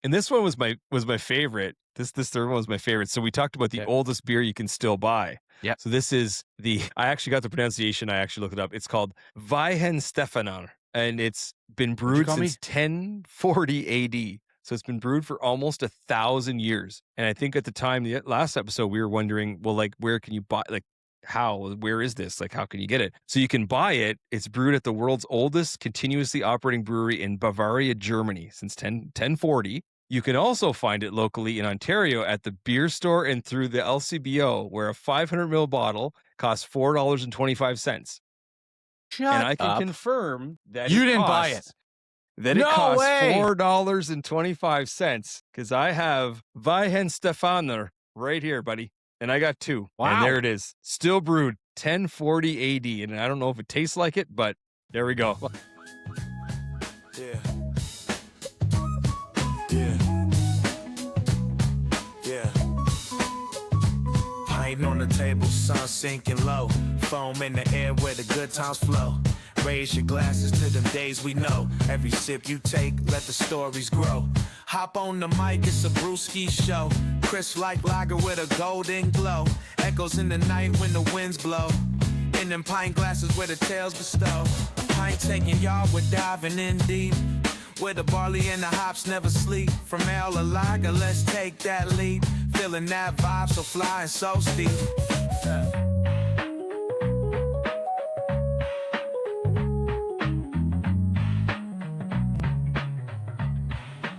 And this one was my favorite. This third one was my favorite. So we talked about the oldest beer you can still buy. Yeah. So this is I actually got the pronunciation. I actually looked it up. It's called Weihenstephaner, and it's been brewed since 1040 AD. So it's been brewed for almost 1,000 years. And I think at the time, the last episode, we were wondering, well, like, where can you buy, like, where is this? Like, how can you get it? So you can buy it. It's brewed at the world's oldest continuously operating brewery in Bavaria, Germany since 1040. You can also find it locally in Ontario at the beer store and through the LCBO, where a 500 ml bottle costs $4.25. And I can confirm that you didn't buy it. That it costs $4.25 because I have Weihenstephaner right here, buddy. And I got 2. Wow. And there it is. Still brewed 1040 AD. And I don't know if it tastes like it, but there we go. Yeah. Pint on the table, sun sinking low. Foam in the air where the good times flow. Raise your glasses to them days we know. Every sip you take, let the stories grow. Hop on the mic, it's a brewski show. Crisp like lager with a golden glow. Echoes in the night when the winds blow. In them pint glasses where the tales bestow. A pint taking y'all, we're diving in deep. Where the barley and the hops never sleep. From ale or lager, let's take that lead. Feeling that vibe so fly and so steep.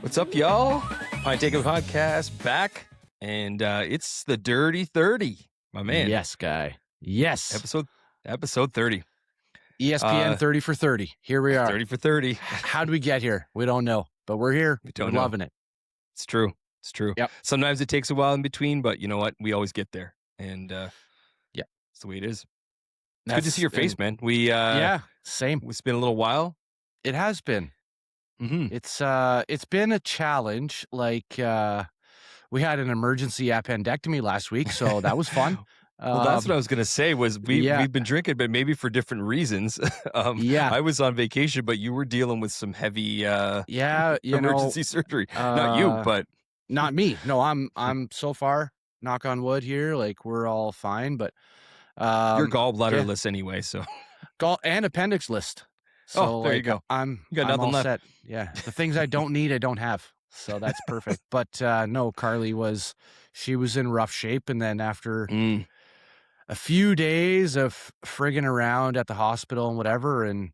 What's up, y'all? Pint Taking Podcast back, and it's the Dirty 30, my man. Yes, guy. Yes. Episode 30. ESPN 30 for 30. Here we are. 30 for 30. How did we get here? We don't know, but we're here. We're loving it. It's true. Yep. Sometimes it takes a while in between, but you know what? We always get there, and it's the way it is. It's good to see your face, man. Same. It's been a little while. It has been. Mm-hmm. It's been a challenge. Like we had an emergency appendectomy last week, so that was fun. Well, that's what I was gonna say. Was we've been drinking, but maybe for different reasons. I was on vacation, but you were dealing with some heavy emergency surgery. Not you, but not me. No, I'm so far, knock on wood here. Like we're all fine, but you're gallbladderless anyway. So and appendix list. So there you go. You got nothing all left. Set. Yeah, the things I don't need, I don't have. So that's perfect. But no, Carly was in rough shape, and then after a few days of frigging around at the hospital and whatever, and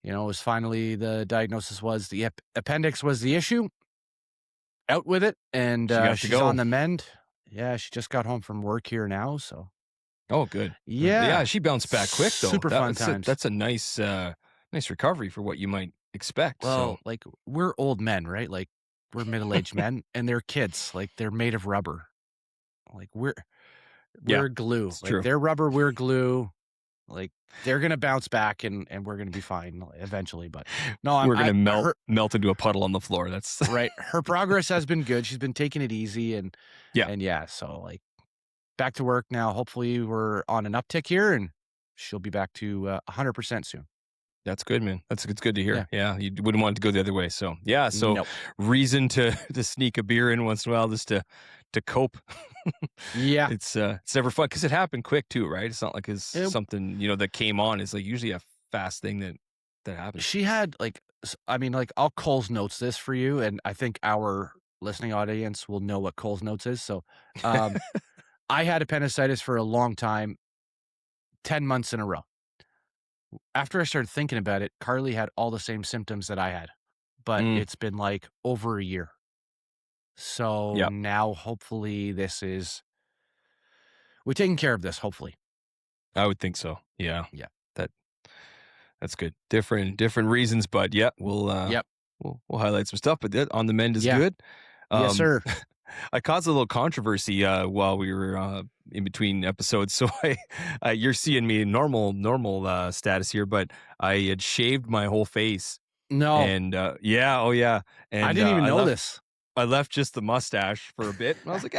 it was finally the diagnosis was the appendix was the issue. Out with it, and she's on the mend. Yeah, she just got home from work here now, so. Oh, good. Yeah, she bounced back quick though. Super fun times. That's a nice recovery for what you might expect. Well, like we're old men, right? Like we're middle-aged men, and they're kids. Like they're made of rubber. Like we're glue. Like true. they're rubber, we're glue. Like they're gonna bounce back, and we're gonna be fine eventually. But no, we're gonna melt into a puddle on the floor. That's right. Her progress has been good. She's been taking it easy, and so like. Back to work now. Hopefully we're on an uptick here, and she'll be back to 100% soon. That's good, man. It's good to hear. Yeah, you wouldn't want it to go the other way. So reason to sneak a beer in once in a while just to cope. Yeah, it's never fun because it happened quick too, right? It's not like it's something that came on. It's like usually a fast thing that happens. She had I'll Cole's Notes this for you, and I think our listening audience will know what Cole's Notes is. So. I had appendicitis for a long time, 10 months in a row. After I started thinking about it, Carly had all the same symptoms that I had, but it's been like over a year. So now hopefully we're taking care of this, hopefully. I would think so. Yeah. Yeah. That's good. Different reasons, but we'll highlight some stuff, but on the mend is good. Yes, sir. I caused a little controversy while we were in between episodes. So you're seeing me normal status here, but I had shaved my whole face. No. And And I didn't even know this. I left just the mustache for a bit. And I was like,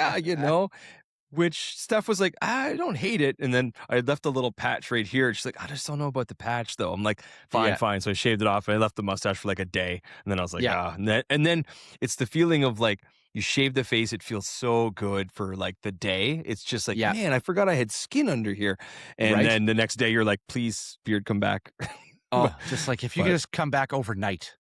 which Steph was like, I don't hate it. And then I left a little patch right here. She's like, I just don't know about the patch though. I'm like, fine. So I shaved it off and I left the mustache for like a day. And then I was like, and then it's the feeling of like, you shave the face, it feels so good for like the day. It's just like, man, I forgot I had skin under here. And then the next day you're like, please, beard, come back. Just like if you could just come back overnight.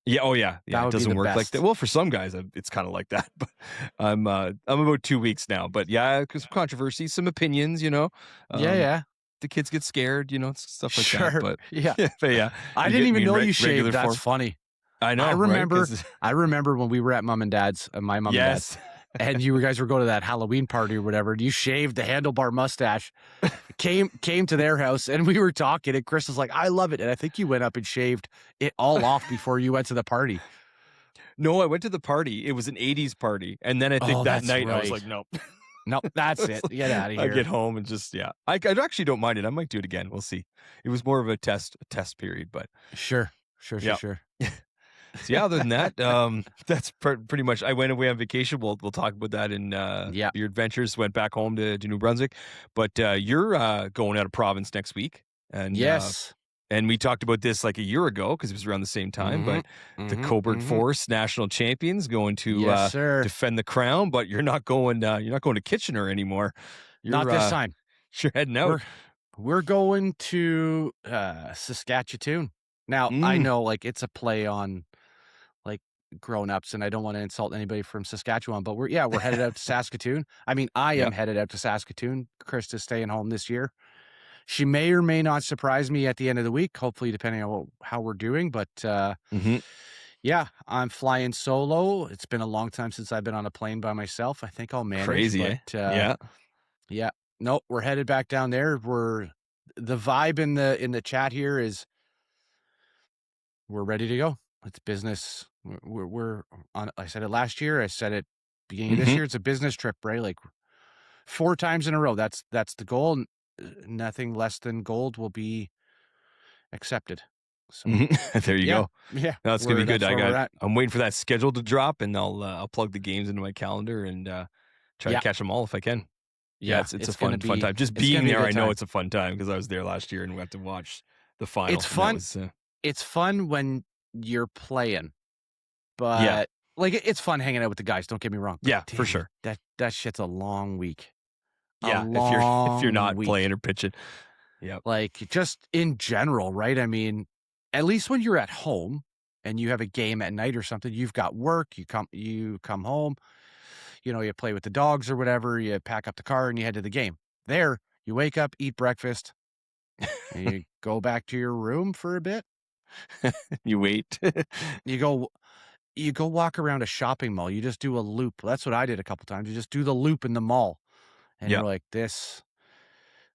Yeah. Oh yeah. Yeah. It doesn't work like that. Well, for some guys, it's kind of like that. But I'm about 2 weeks now. But yeah, because controversy, some opinions, you know. The kids get scared, you know, stuff like that. But but yeah. I didn't even know you shaved. That's funny. I know. I remember when we were at mom and dad's, my mom and dad's, and you guys were going to that Halloween party or whatever. And you shaved the handlebar mustache. Came to their house and we were talking and Chris was like, I love it. And I think you went up and shaved it all off before you went to the party. No, I went to the party. It was an 80s party. And then I think that night I was like, nope. Nope, that's it. Get out of here. I get home and just, I actually don't mind it. I might do it again. We'll see. It was more of a test period, but. Sure. So other than that, that's pretty much. I went away on vacation. We'll talk about that in your adventures. Went back home to New Brunswick, but you're going out of province next week, and and we talked about this like a year ago because it was around the same time. But the Cobourg Force national champions going to defend the crown, but you're not going. You're not going to Kitchener anymore. Not this time. You're heading out. We're going to Saskatchatoon. Now I know like it's a play on grown-ups and I don't want to insult anybody from Saskatchewan, but we're headed out to Saskatoon. I mean, I am headed out to Saskatoon. Chris is staying home this year. She may or may not surprise me at the end of the week, hopefully depending on how we're doing, but I'm flying solo. It's been a long time since I've been on a plane by myself. I think I'll manage. Crazy, but, no, we're headed back down there. The vibe in the chat here is we're ready to go. It's business. We're on. I said it last year. I said it beginning of this year. It's a business trip, right? Like 4 times in a row. That's the goal. Nothing less than gold will be accepted. So there you go. Yeah, no, it's gonna be good. I'm waiting for that schedule to drop, and I'll plug the games into my calendar and try to catch them all if I can. Yeah, it's a fun time. Just being there, I know it's a fun time because I was there last year and we have to watch the final. It's fun. It's fun when you're playing. But like it's fun hanging out with the guys. Don't get me wrong. Yeah, for sure. That shit's a long week. Yeah, if you're not playing or pitching. Yeah, like just in general, right? I mean, at least when you're at home and you have a game at night or something, you've got work. You come home. You know, you play with the dogs or whatever. You pack up the car and you head to the game. There, you wake up, eat breakfast, and you go back to your room for a bit. You wait. You go walk around a shopping mall. You just do a loop. That's what I did a couple times. You just do the loop in the mall. And you're like, this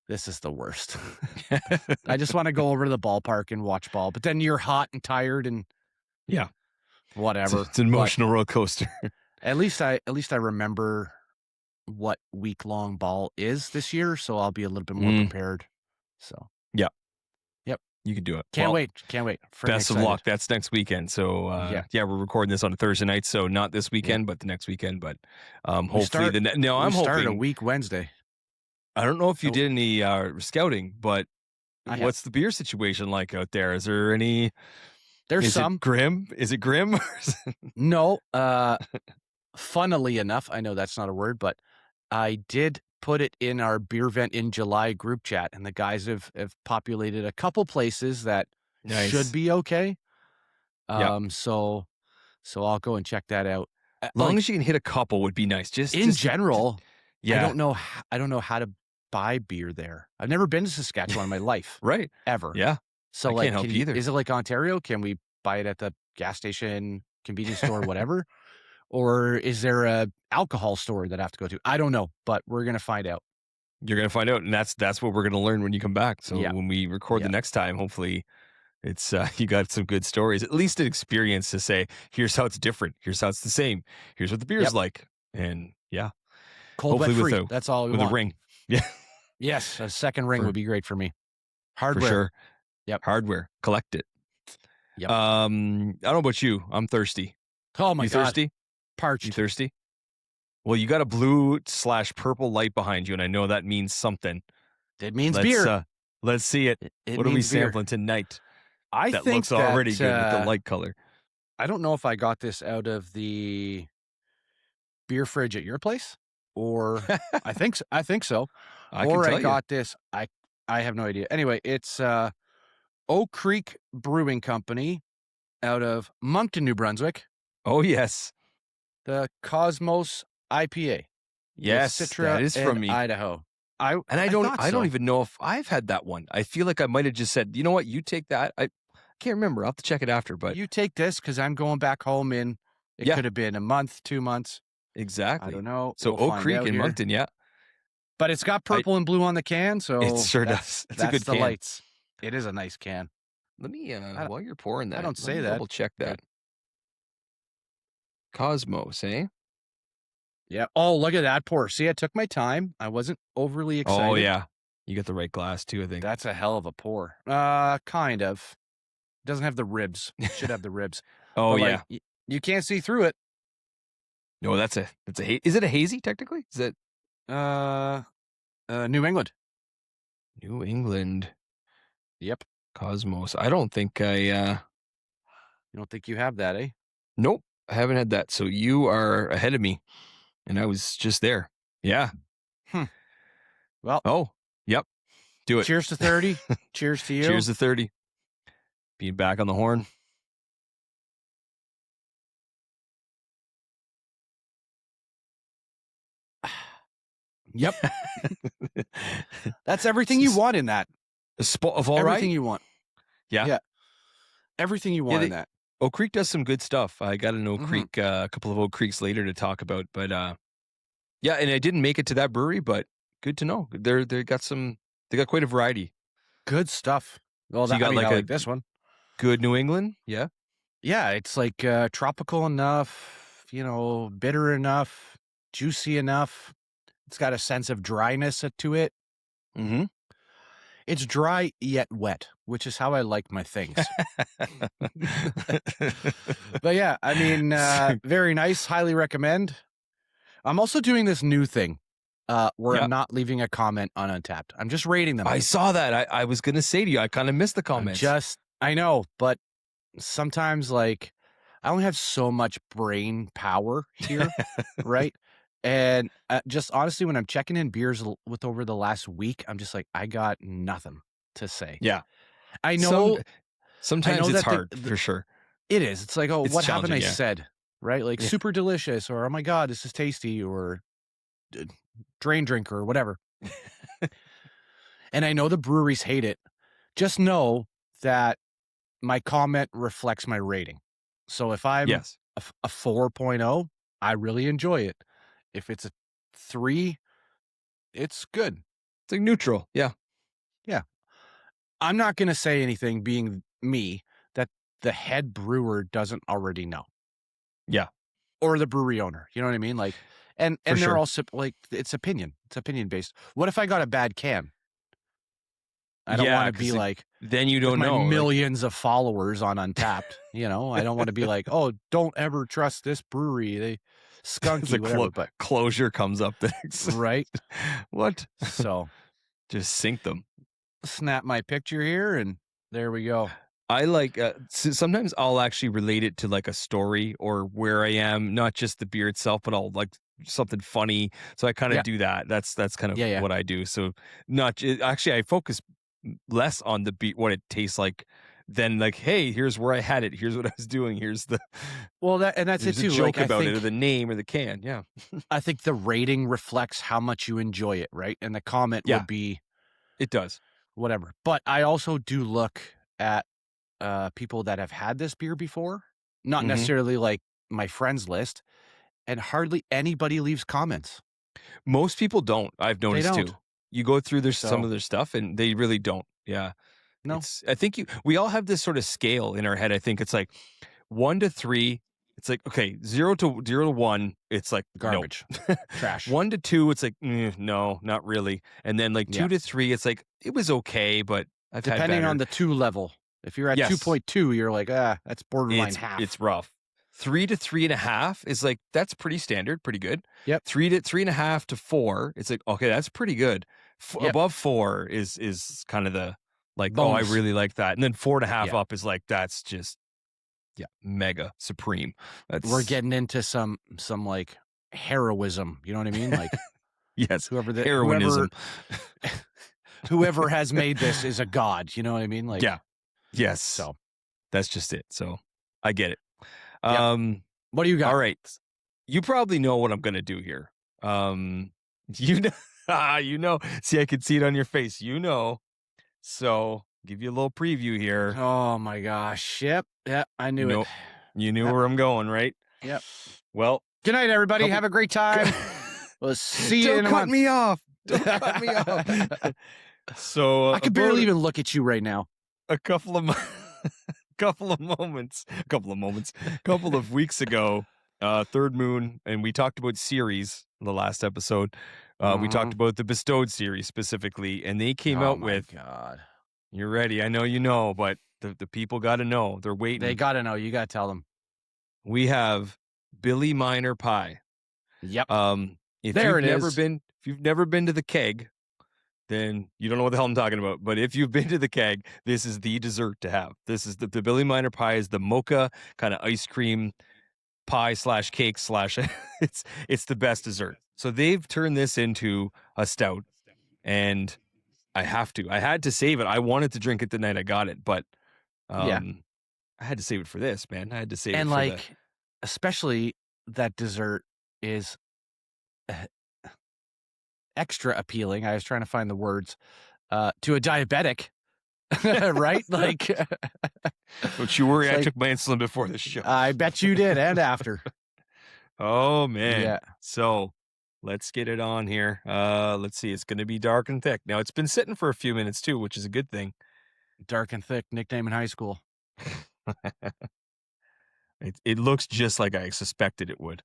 is the worst. I just want to go over to the ballpark and watch ball. But then you're hot and tired and whatever. It's an emotional roller coaster. At least I remember what week-long ball is this year, so I'll be a little bit more prepared. So you can do it. Can't wait. Best of luck. That's next weekend. So we're recording this on a Thursday night, so not this weekend, but the next weekend. But hopefully I'm hoping a week Wednesday. I don't know if you did any scouting, but what's the beer situation like out there? Is there any? There's some. Grim? Is it grim? No. Funnily enough, I know that's not a word, but I did put it in our Beer Vent in July group chat, and the guys have populated a couple places that should be okay. So I'll go and check that out. As long as you can hit a couple would be nice. Just in general, I don't know how to buy beer there. I've never been to Saskatchewan in my life. Right. Ever. Yeah. So I can't help you either. Is it like Ontario? Can we buy it at the gas station, convenience store, whatever? Or is there a alcohol store that I have to go to? I don't know, but we're going to find out. You're going to find out, and that's what we're going to learn when you come back. So when we record the next time, hopefully it's you got some good stories, at least an experience to say, here's how it's different. Here's how it's the same. Here's what the beer's like. And cold, wet, free. That's all we want. With a ring. Yeah. Yes, a second ring would be great for me. Hardware. For sure. Yep. Hardware. Collect it. Yep. I don't know about you. I'm thirsty. Oh my God. Thirsty? Parched. You thirsty? Well, you got a blue/purple light behind you, and I know that means something. It means beer. Let's see it. What are we sampling tonight? I that think looks already good with the light color. I don't know if I got this out of the beer fridge at your place, or I think so. I got this. I have no idea. Anyway, it's O'Creek Brewing Company out of Moncton, New Brunswick. Oh yes, the Cosmos IPA. Yes, Citra that is from me, Idaho. I don't even know if I've had that one. I feel like I might have just said, you know what, you take that. I can't remember. I'll have to check it after. But you take this because I'm going back home in. It could have been a month, 2 months. Exactly. I don't know. So Oak Creek in Moncton, yeah. But it's got purple and blue on the can, so it sure does. It's a good can. Lights. It is a nice can. Let me while you're pouring that, I don't say that. Double check that. Cosmos, eh? Yeah. Oh, look at that pour. See, I took my time. I wasn't overly excited. Oh yeah, you got the right glass too. I think that's a hell of a pour. Kind of. Doesn't have the ribs. Should have the ribs. Oh yeah. You can't see through it. No, that's a. Is it a hazy technically? Is it? New England. New England. Yep. Cosmos. I don't think I. You don't think you have that, eh? Nope, I haven't had that. So you are ahead of me, and I was just there. Yeah. Well. Oh. Yep. Do it. Cheers to 30. Cheers to you. Cheers to 30. Being back on the horn. Yep. That's everything you want in that. A spot of all everything you want. Yeah. Yeah. Everything you want in that. Oak Creek does some good stuff. I got an Oak Creek, a couple of Oak Creeks later to talk about, but yeah, and I didn't make it to that brewery, but good to know. They got quite a variety. Good stuff. Well, so you got I like this one. Good New England, yeah. Yeah, it's like tropical enough, bitter enough, juicy enough. It's got a sense of dryness to it. Mm-hmm. It's dry yet wet, which is how I like my things. But yeah, I mean, very nice. Highly recommend. I'm also doing this new thing where I'm not leaving a comment on Untapped. I'm just rating them. I saw that. I was going to say to you, I kind of missed the comments. I know, but sometimes I only have so much brain power here, right? And just honestly, when I'm checking in beers with over the last week, I'm just like, I got nothing to say. Yeah. I know. Sometimes it's hard, for sure. It is. It's like, oh, what happened I said, right? Like super delicious, or oh my God, this is tasty, or drain drinker, or whatever. And I know the breweries hate it. Just know that my comment reflects my rating. So if I'm a 4.0, I really enjoy it. If it's a 3, it's good. It's like neutral. Yeah. Yeah. I'm not going to say anything, being me, that the head brewer doesn't already know. Yeah. Or the brewery owner. You know what I mean? Like, and they're also it's opinion. It's opinion based. What if I got a bad can? I don't want to be like, then you don't know. Millions of followers on Untapped. I don't want to be like, oh, don't ever trust this brewery. They skunky, whatever. But closure comes up next. Right. What? So just sync them. Snap my picture here, and there we go. I like sometimes I'll actually relate it to like a story or where I am, not just the beer itself, but I'll like something funny. So I kind of do that. That's kind of what I do. So actually I focus less on the beer, what it tastes like, than like, hey, here's where I had it. Here's what I was doing. Here's the that's it too. Joke about it, or the name, or the can. Yeah. I think the rating reflects how much you enjoy it, right? And the comment would be, it does, whatever. But I also do look at people that have had this beer before, not necessarily like my friends list, and hardly anybody leaves comments. Most people don't. I've noticed too. You go through some of their stuff, and they really don't. Yeah. No, I think we all have this sort of scale in our head. I think it's like 1 to 3. It's like, okay, 0 to 1. It's like garbage, trash. 1 to 2. It's like, no, not really. And then like 2 to 3, it's like, it was okay, but I've had depending on the 2 level. If you're at 2.2, you're like, that's borderline half. It's rough. 3 to 3.5 is like, that's pretty standard, pretty good. Yep. 3 to 3.5 to 4, it's like, okay, that's pretty good. Yep. Above 4 is kind of the like, Bonus. oh, I really like that. And then 4.5 Yeah. up is like, that's just mega supreme. We're getting into some like heroism. You know what I mean? Like, yes, heroinism. Whoever has made this is a god. You know what I mean? Like, yeah, yes. So that's just it. So I get it. Yep. What do you got? All right, you probably know what I'm gonna do here. You know, you know. See, I can see it on your face. You know. So give you a little preview here. Oh my gosh! Yep. I knew it. You knew where I'm going, right? Yep. Well, good night, everybody. Have a great time. We'll see you in a month. Don't cut me off. Don't cut me off. So I can barely even look at you right now. A couple of weeks ago, Third Moon, and we talked about series in the last episode. We talked about the Bestowed series specifically, and they came out with. God, you're ready. I know you know, but the people got to know. They're waiting. They got to know. You got to tell them. We have Billy Miner pie. Yep. If you've never been to the Keg, then you don't know what the hell I'm talking about. But if you've been to the Keg, this is the dessert to have. This is the Billy Miner pie is the mocha kind of ice cream pie / cake / it's the best dessert. So they've turned this into a stout, and I had to save it. I wanted to drink it the night I got it, but I had to save it for this, man. I had to save it for like, especially that dessert is extra appealing. I was trying to find the words to a diabetic, right? Like, don't you worry. I took my insulin before the show. I bet you did, and after. Oh man. Yeah. So let's get it on here. Let's see. It's going to be dark and thick. Now it's been sitting for a few minutes too, which is a good thing. Dark and thick, nickname in high school. It looks just like I suspected it would.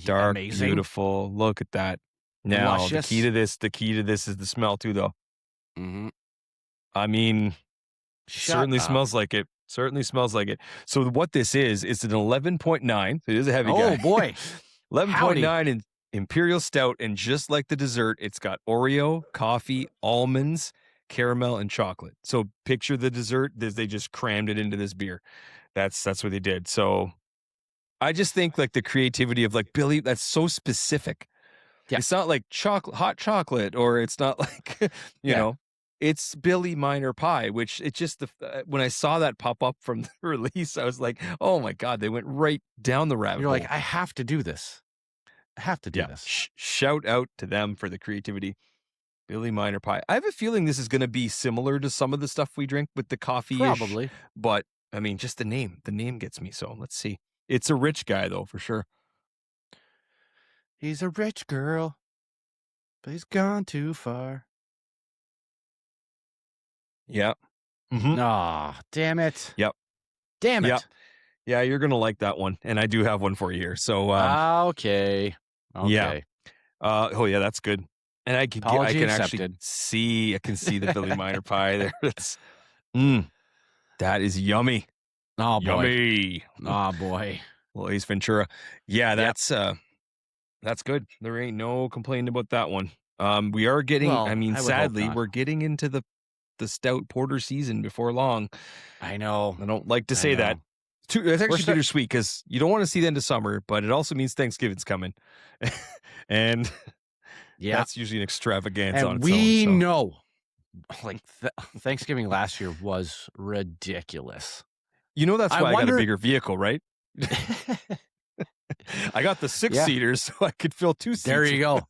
Dark, amazing. Beautiful. Look at that. Now Luscious. the key to this is the smell too, though. Mm-hmm. I mean, certainly smells like it. Certainly smells like it. So what this is, it's an 11.9. So it is a heavy guy. Oh boy, 11.9 in Imperial Stout, and just like the dessert, it's got Oreo, coffee, almonds, caramel, and chocolate. So picture the dessert. They just crammed it into this beer. That's what they did. So I just think like the creativity of like Billy, that's so specific. Yeah. It's not like hot chocolate, or it's not like, you know, it's Billy Miner pie, which it just, when I saw that pop up from the release, I was like, oh my God, they went right down the rabbit hole. You're like, I have to do this. I have to do this. Shout out to them for the creativity. Billy Miner pie. I have a feeling this is going to be similar to some of the stuff we drink with the coffee. Probably. But I mean, just the name gets me. So let's see. It's a rich guy though, for sure. He's a rich girl, but he's gone too far. Yeah. Aw, damn it. Yep. Damn it. Yep. Yeah, you're going to like that one. And I do have one for you here. So, okay. Yeah. Oh yeah, that's good. And I can actually see the Billy Miner pie there. It's, that is yummy. Oh boy. Yummy. Oh boy. Well, Ace Ventura. Yeah, that's good. There ain't no complaining about that one. We are getting, sadly, we're getting into the stout porter season before long. I know. I don't like to say that. It's actually bittersweet because you don't want to see the end of summer, but it also means Thanksgiving's coming. And that's usually an extravaganza on its own. We know, like, Thanksgiving last year was ridiculous. You know, that's why I got a bigger vehicle, right? I got the 6-seaters so I could fill 2 seats. There you go.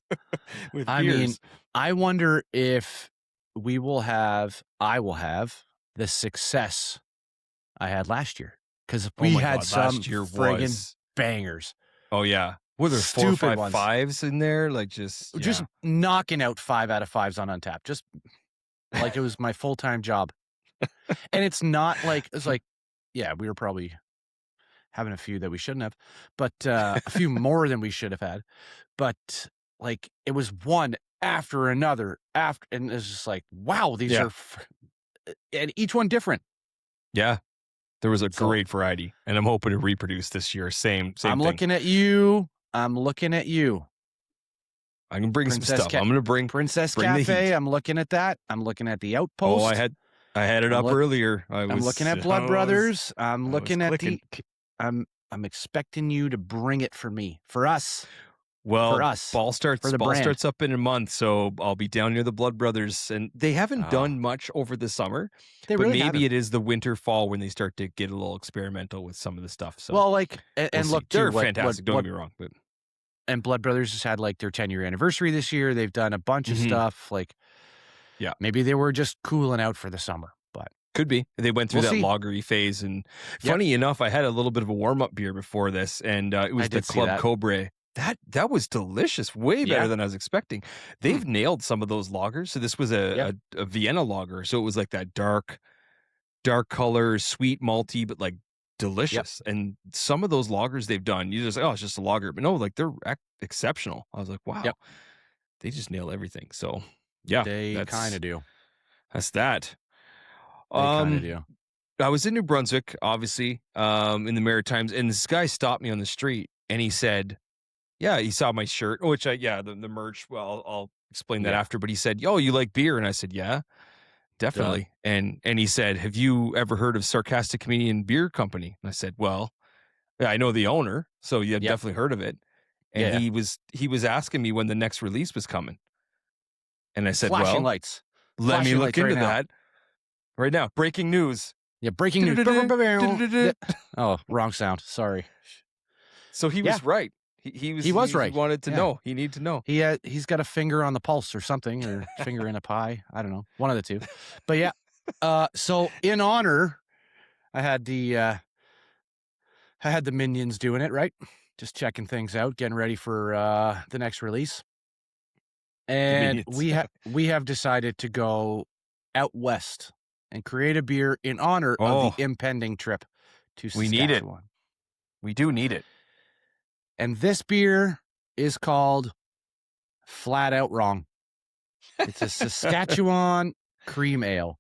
With I beers. mean, I wonder if I will have the success I had last year, because we had some friggin' bangers. Oh yeah, were there 4 or 5 5s in there? Like just knocking out 5 out of 5s on Untapped, just like it was my full-time job. And it's not like we were probably having a few that we shouldn't have, but a few more than we should have had. But like it was one after another and it's just like, wow, these are and each one different. Yeah. There was a great variety, and I'm hoping to reproduce this year. Same I'm thing. looking at you. I'm looking at you. I can bring some stuff. I'm going to bring Princess bring the Cafe. heat. I'm looking at that. I'm looking at the Outpost. Oh, I had it up earlier. I'm looking at Blood Brothers. I'm looking at I'm expecting you to bring it for me, for us. Well, for us, fall starts up in a month, so I'll be down near the Blood Brothers, and they haven't done much over the summer. But really maybe it is the winter, fall when they start to get a little experimental with some of the stuff. So well, like and look, they're fantastic. Don't get me wrong, but and Blood Brothers has had like their 10-year anniversary this year. They've done a bunch of stuff. Like, yeah, maybe they were just cooling out for the summer, but could be they went through that lagery phase. And funny enough, I had a little bit of a warm up beer before this, and it was the Club Cobra. That was delicious, way better than I was expecting. They've nailed some of those lagers. So this was a Vienna lager, so it was like that dark color, sweet malty, but like delicious. And some of those lagers they've done, you just like, oh, it's just a lager, but no, like they're exceptional. I was like, wow, they just nail everything. So yeah, they kind of do. That's that. They kind of do. I was in New Brunswick, obviously, in the Maritimes, and this guy stopped me on the street, and he said, yeah, he saw my shirt, which the merch. Well, I'll explain that after. But he said, "Yo, you like beer?" And I said, "Yeah, definitely." And he said, "Have you ever heard of Sarcastic Comedian Beer Company?" And I said, "Well, yeah, I know the owner, so you definitely heard of it." And he was asking me when the next release was coming, and I said, Flashing lights. Let me look into that right now. Breaking news. Yeah, breaking news. Oh, wrong sound. Sorry. So he was right. He was right. He wanted to know. He needed to know. He's got a finger on the pulse or something, or finger in a pie. I don't know. One of the two. But yeah. So in honor, I had the minions doing it, right? Just checking things out, getting ready for the next release. And we have decided to go out west and create a beer in honor of the impending trip to Saskatchewan. We need it. We do need it. And this beer is called Flat Out Wrong. It's a Saskatchewan cream ale.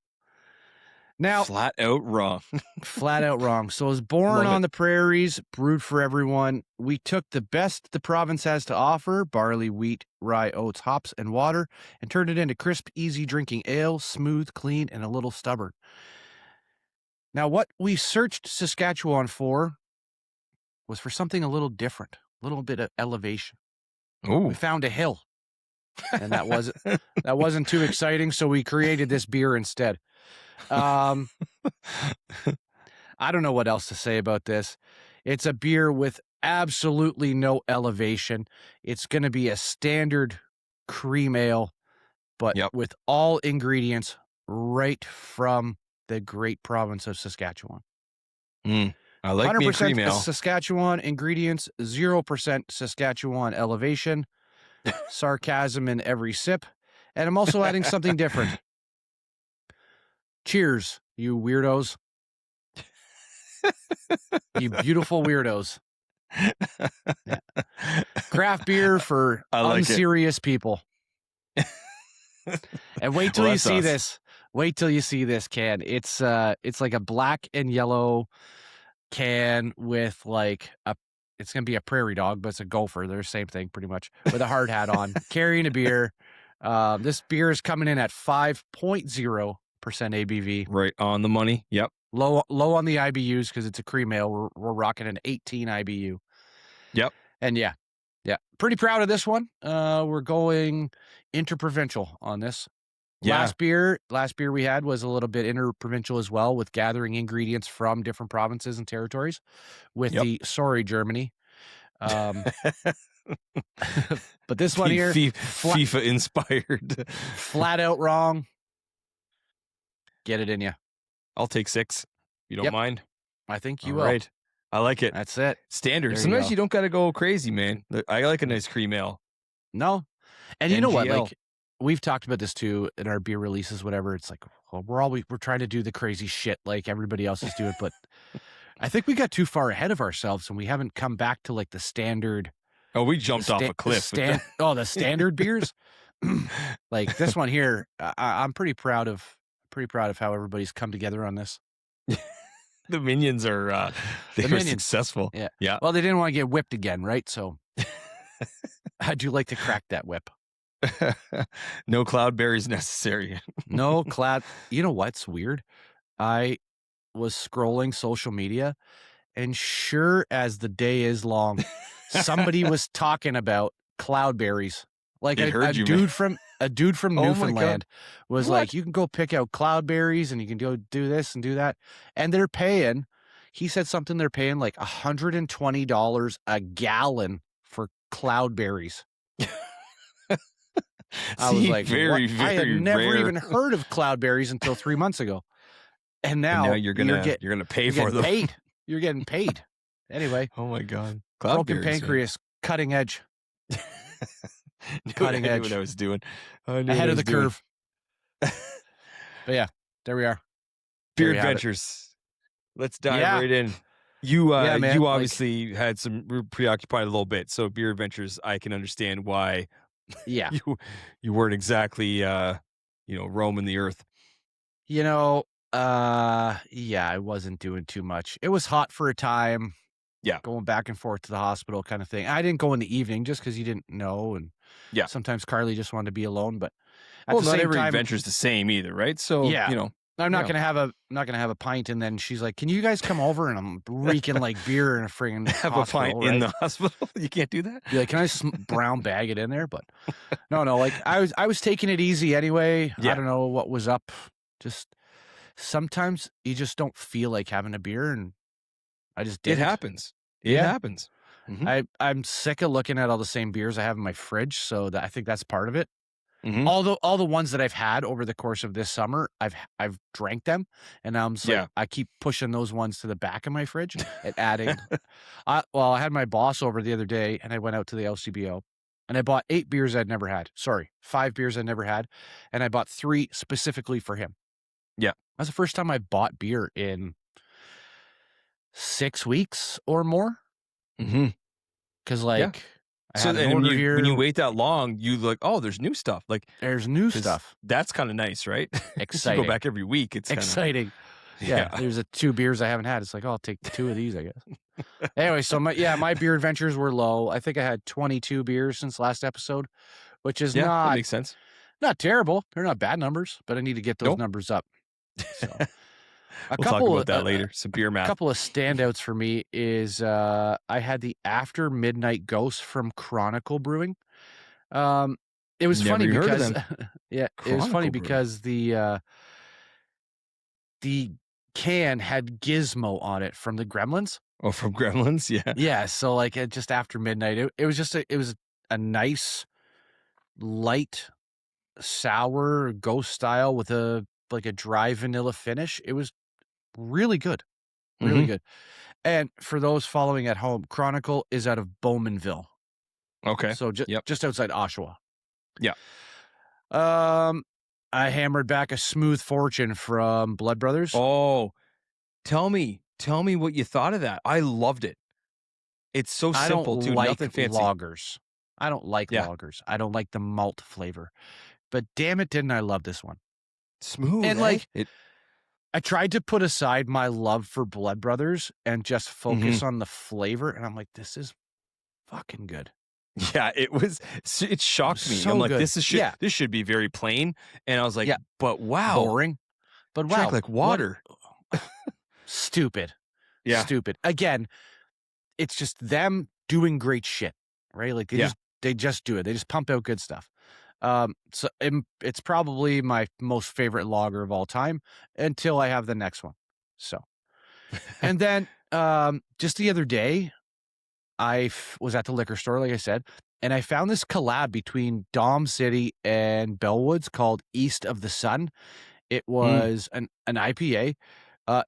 Now, Flat Out Wrong. Flat Out Wrong. So it was born on the prairies, brewed for everyone. We took the best the province has to offer, barley, wheat, rye, oats, hops, and water, and turned it into crisp, easy drinking ale, smooth, clean, and a little stubborn. Now, what we searched Saskatchewan for was for something a little different. A little bit of elevation. Ooh. We found a hill, and that wasn't too exciting. So we created this beer instead. I don't know what else to say about this. It's a beer with absolutely no elevation. It's going to be a standard cream ale, but with all ingredients right from the great province of Saskatchewan. I like 100% cream ale. Saskatchewan ingredients, 0% Saskatchewan elevation, sarcasm in every sip, and I'm also adding something different. Cheers, you weirdos. You beautiful weirdos. Yeah. Craft beer for unserious people. And wait till you see this. Wait till you see this can. It's like a black and yellow can with like it's gonna be a prairie dog, but it's a gopher. They're the same thing pretty much, with a hard hat on, carrying a beer. This beer is coming in at 5.0% ABV. Right on the money. Yep. Low on the IBUs because it's a cream ale. We're rocking an 18 IBU. Yep. And yeah, pretty proud of this one. We're going interprovincial on this. Yeah. Last beer we had was a little bit interprovincial as well, with gathering ingredients from different provinces and territories with the sorry Germany. But this one here, FIFA inspired. Flat Out Wrong. Get it in you. I'll take 6. You don't mind? I think you will. Right. I like it. That's it. Standard. Sometimes you don't got to go crazy, man. I like a nice cream ale. No. And you know what? Like, we've talked about this too in our beer releases, whatever. It's like, well, we're trying to do the crazy shit like everybody else is doing, but I think we got too far ahead of ourselves and we haven't come back to like the standard. Oh, we jumped off a cliff. The standard beers. Like this one here, I'm pretty proud of how everybody's come together on this. The minions are successful. Yeah. Well, they didn't want to get whipped again, right? So how'd you like to crack that whip? No cloudberries necessary. No cloud. You know what's weird? I was scrolling social media, and sure as the day is long, somebody was talking about cloudberries. Like a dude from Newfoundland was like, you can go pick out cloudberries and you can go do this and do that. And they're paying, he said something, they're paying like $120 a gallon for cloudberries. I was like, very I had never rare. even heard of cloudberries until 3 months ago. And now you're gonna pay for them. Paid. You're getting paid. Anyway. Oh my God. Broken pancreas, cutting edge. Cutting edge. I knew what I was doing. Ahead of the curve. But yeah, there we are. Beer adventures. Let's dive right in. You you obviously had some preoccupied a little bit. So beer adventures, I can understand why. Yeah, you weren't exactly roaming the earth. I wasn't doing too much. It was hot for a time. Yeah, going back and forth to the hospital kind of thing. I didn't go in the evening just because you didn't know, and sometimes Carly just wanted to be alone. But at the not same every time, adventure's the same either, right? So I'm not gonna have a pint, and then she's like, "Can you guys come over?" And I'm reeking like beer in a friggin' have hospital, a pint in the hospital. You can't do that. Be like, can I brown bag it in there? But no. Like I was taking it easy anyway. I don't know what was up. Just sometimes you just don't feel like having a beer, and I just did. It happens. It happens. Mm-hmm. I'm sick of looking at all the same beers I have in my fridge, so I think that's part of it. Mm-hmm. All the ones that I've had over the course of this summer, I've drank them, and I'm just like, I keep pushing those ones to the back of my fridge and adding. I had my boss over the other day, and I went out to the LCBO, and I bought 8 beers I'd never had. Sorry, 5 beers I'd never had, and I bought 3 specifically for him. Yeah, that's the first time I bought beer in 6 weeks or more. Mm-hmm. Because like. So when you wait that long, you like, oh, there's new stuff. Like there's new stuff. That's kind of nice, right? Exciting. You go back every week. It's exciting. Yeah. There's 2 beers I haven't had. It's like, oh, I'll take 2 of these, I guess. Anyway, so my beer adventures were low. I think I had 22 beers since last episode, which is that makes sense. Not terrible. They're not bad numbers, but I need to get those numbers up. So. We'll talk about that later. Some beer math. A couple of standouts for me is I had the After Midnight Ghost from Chronicle Brewing. It was funny because it was funny because the can had Gizmo on it from the Gremlins. Oh, from Gremlins, yeah. Yeah, so like just after midnight, it was a nice, light, sour ghost style with a dry vanilla finish. It was really good. Really good. And for those following at home, Chronicle is out of Bowmanville. Okay. So just outside Oshawa. Yeah. I hammered back a Smooth Fortune from Blood Brothers. Oh, tell me what you thought of that. I loved it. It's so simple too. Nothing fancy. Lagers. I don't like lagers. I don't like the malt flavor. But damn it, didn't I love this one? Smooth. And I tried to put aside my love for Blood Brothers and just focus on the flavor. And I'm like, this is fucking good. Yeah, it shocked me. So I'm like, good. This should be very plain. And I was like, but wow. Boring. But wow. Drank like water. Stupid. Yeah. Stupid. Again, it's just them doing great shit, right? Like they just do it. They just pump out good stuff. So it's probably my most favorite lager of all time until I have the next one. So, and then, just the other day, I was at the liquor store, like I said, and I found this collab between Dom City and Bellwoods called East of the Sun. It was an IPA.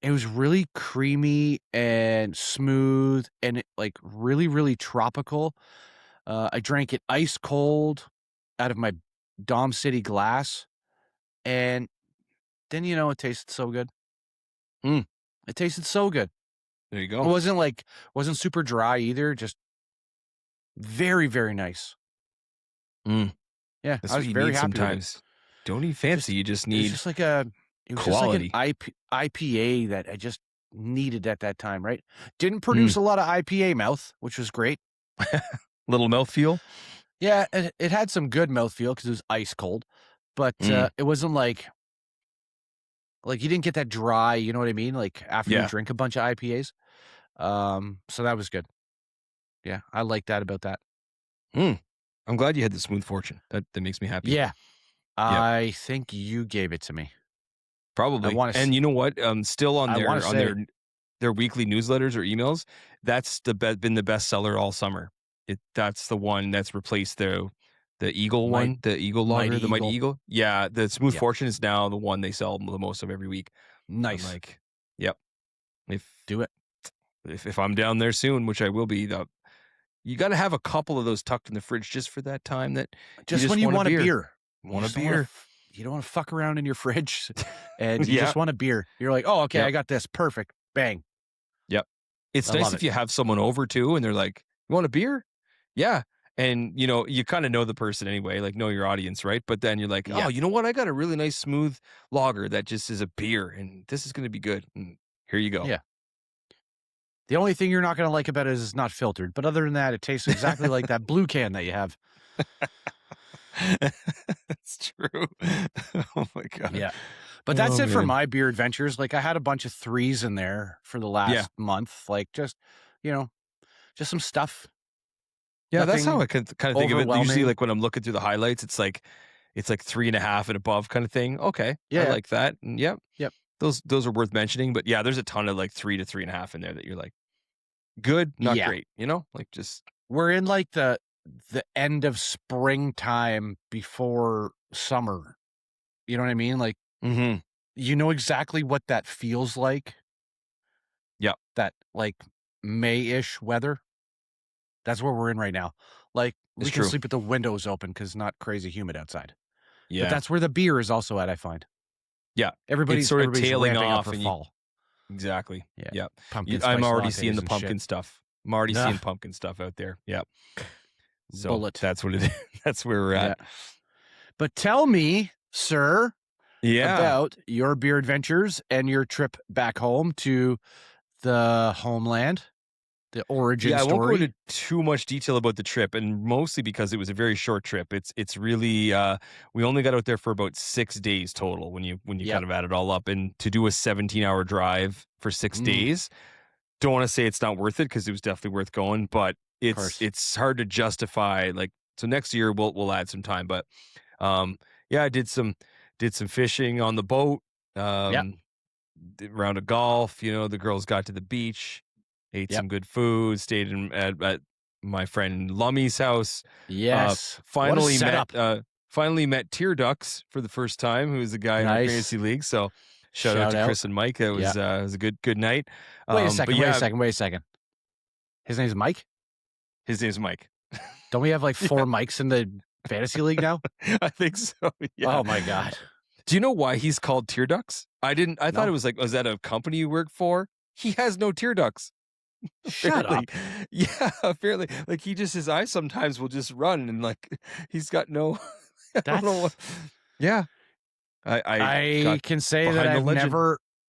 It was really creamy and smooth and really, really tropical. I drank it ice cold out of my Dom City glass, and then it tasted so good. It tasted so good. There you go. It wasn't super dry either. Just very, very nice. Yeah, that's I was what you very need happy. Sometimes don't need fancy. You just need It was just like quality. an IPA that I just needed at that time, right? Didn't produce a lot of IPA mouth, which was great. Little mouthfeel. Yeah, it had some good mouthfeel because it was ice cold, but it wasn't like you didn't get that dry, you know what I mean? Like after you drink a bunch of IPAs. So that was good. Yeah, I like that about that. I'm glad you had the Smooth Fortune. That makes me happy. Yeah. I think you gave it to me. Probably. And you know what? Still on their weekly newsletters or emails, that's been the best seller all summer. That's the one that's replaced the Eagle one, the Eagle Lager, the Mighty Eagle. Yeah, the Smooth Fortune is now the one they sell the most of every week. Nice. I'm like, yep. Do it. If I'm down there soon, which I will be, you got to have a couple of those tucked in the fridge just for that time that just when you want a beer. Want a beer. You don't want to fuck around in your fridge and you just want a beer. You're like, oh, okay, I got this. Perfect. Bang. Yep. It's nice if you have someone over too and they're like, you want a beer? Yeah. And, you kind of know the person anyway, like know your audience, right? But then you're like, oh, you know what? I got a really nice smooth lager that just is a beer and this is going to be good. And here you go. Yeah. The only thing you're not going to like about it is it's not filtered. But other than that, it tastes exactly like that blue can that you have. That's true. Oh my God. Yeah. But that's it for my beer adventures. Like I had a bunch of 3s in there for the last month. Like just some stuff. Yeah, that's how I kind of think of it. Usually like when I'm looking through the highlights, it's like 3.5 and above kind of thing. Okay. I like that. And yep. Those are worth mentioning. But yeah, there's a ton of like 3 to 3.5 in there that you're like, good, not great, like just. We're in like the end of springtime before summer. You know what I mean? Like, you know exactly what that feels like. Yeah. That like May-ish weather. That's where we're in right now. Like we can sleep with the windows open because it's not crazy humid outside. Yeah. But that's where the beer is also at, I find. Yeah. Everybody's sort of tailing off for fall. Exactly. Yeah. I'm already seeing the pumpkin stuff. I'm already seeing pumpkin stuff out there. Yeah. So that's what it is. That's where we're at. Yeah. But tell me, sir, about your beer adventures and your trip back home to the homeland, the origin story. I won't go into too much detail about the trip, and mostly because it was a very short trip. It's really we only got out there for about 6 days total when you kind of add it all up, and to do a 17-hour drive for 6 days. Don't want to say it's not worth it because it was definitely worth going, but it's hard to justify. Like, so next year we'll add some time, but I did some fishing on the boat, round of golf. The girls got to the beach, ate some good food, stayed at my friend Lummy's house. Yes, finally met Tear Ducks for the first time. Who's the guy in our fantasy league? So shout out to Chris and Mike. It was a good night. Wait a second. His name's Mike? His name's Mike. Don't we have like 4 Mikes in the fantasy league now? I think so. Yeah. Oh my God. Do you know why he's called Tear Ducks? I thought it was like, was that a company you work for? He has no tear ducts. Shut up. Yeah, apparently. Like he just, his eyes sometimes will just run and like he's got no. I don't know what. Yeah. I can say that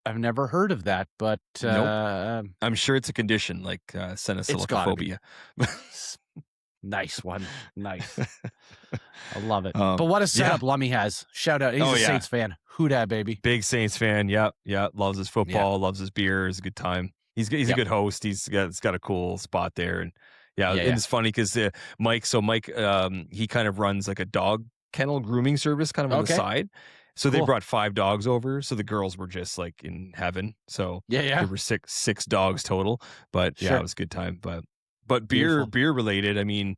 I've never heard of that, but nope. I'm sure it's a condition like senescentilophobia. Nice one. Nice. I love it. But what a setup Lummy has. Shout out. He's a Saints fan. Who dat, baby? Big Saints fan. Yeah. Loves his football, loves his beer. It's a good time. He's a good host. He's got a cool spot there. And and it's funny because Mike, he kind of runs like a dog kennel grooming service kind of on the side. So they brought 5 dogs over. So the girls were just like in heaven. So there were six dogs total. But it was a good time. But beer related, I mean,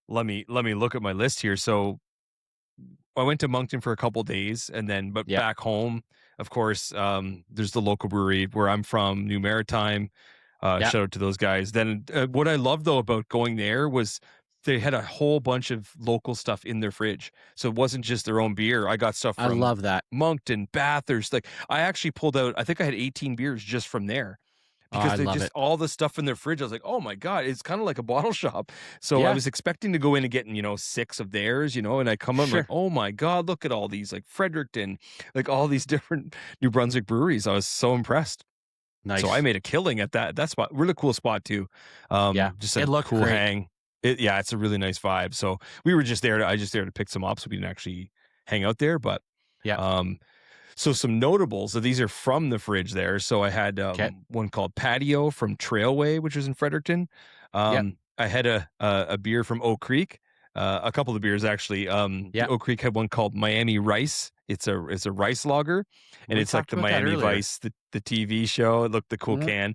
let me look at my list here. So I went to Moncton for a couple days but back home, of course, there's the local brewery where I'm from, New Maritime. Shout out to those guys. Then what I loved though about going there was they had a whole bunch of local stuff in their fridge. So it wasn't just their own beer. I got stuff from I love that. Moncton, Bathurst. Like I actually pulled out, I think I had 18 beers just from there. Because they just all the stuff in their fridge. I was like, oh my God, it's kind of like a bottle shop. So I was expecting to go in and get, 6 of theirs, and I come up like, oh my God, look at all these like Fredericton, like all these different New Brunswick breweries. I was so impressed. Nice. So I made a killing at that spot. Really cool spot too. Just a it looked cool great. hang. It's a really nice vibe. So we were just there. I just there to pick some up, so we didn't actually hang out there. But so some notables. So these are from the fridge there. So I had one called Patio from Trailway, which was in Fredericton. I had a beer from O'Creek. A couple of beers actually. O'Creek had one called Miami Rice. It's a rice lager, and it's like the Miami Vice, the TV show. It looked the cool can.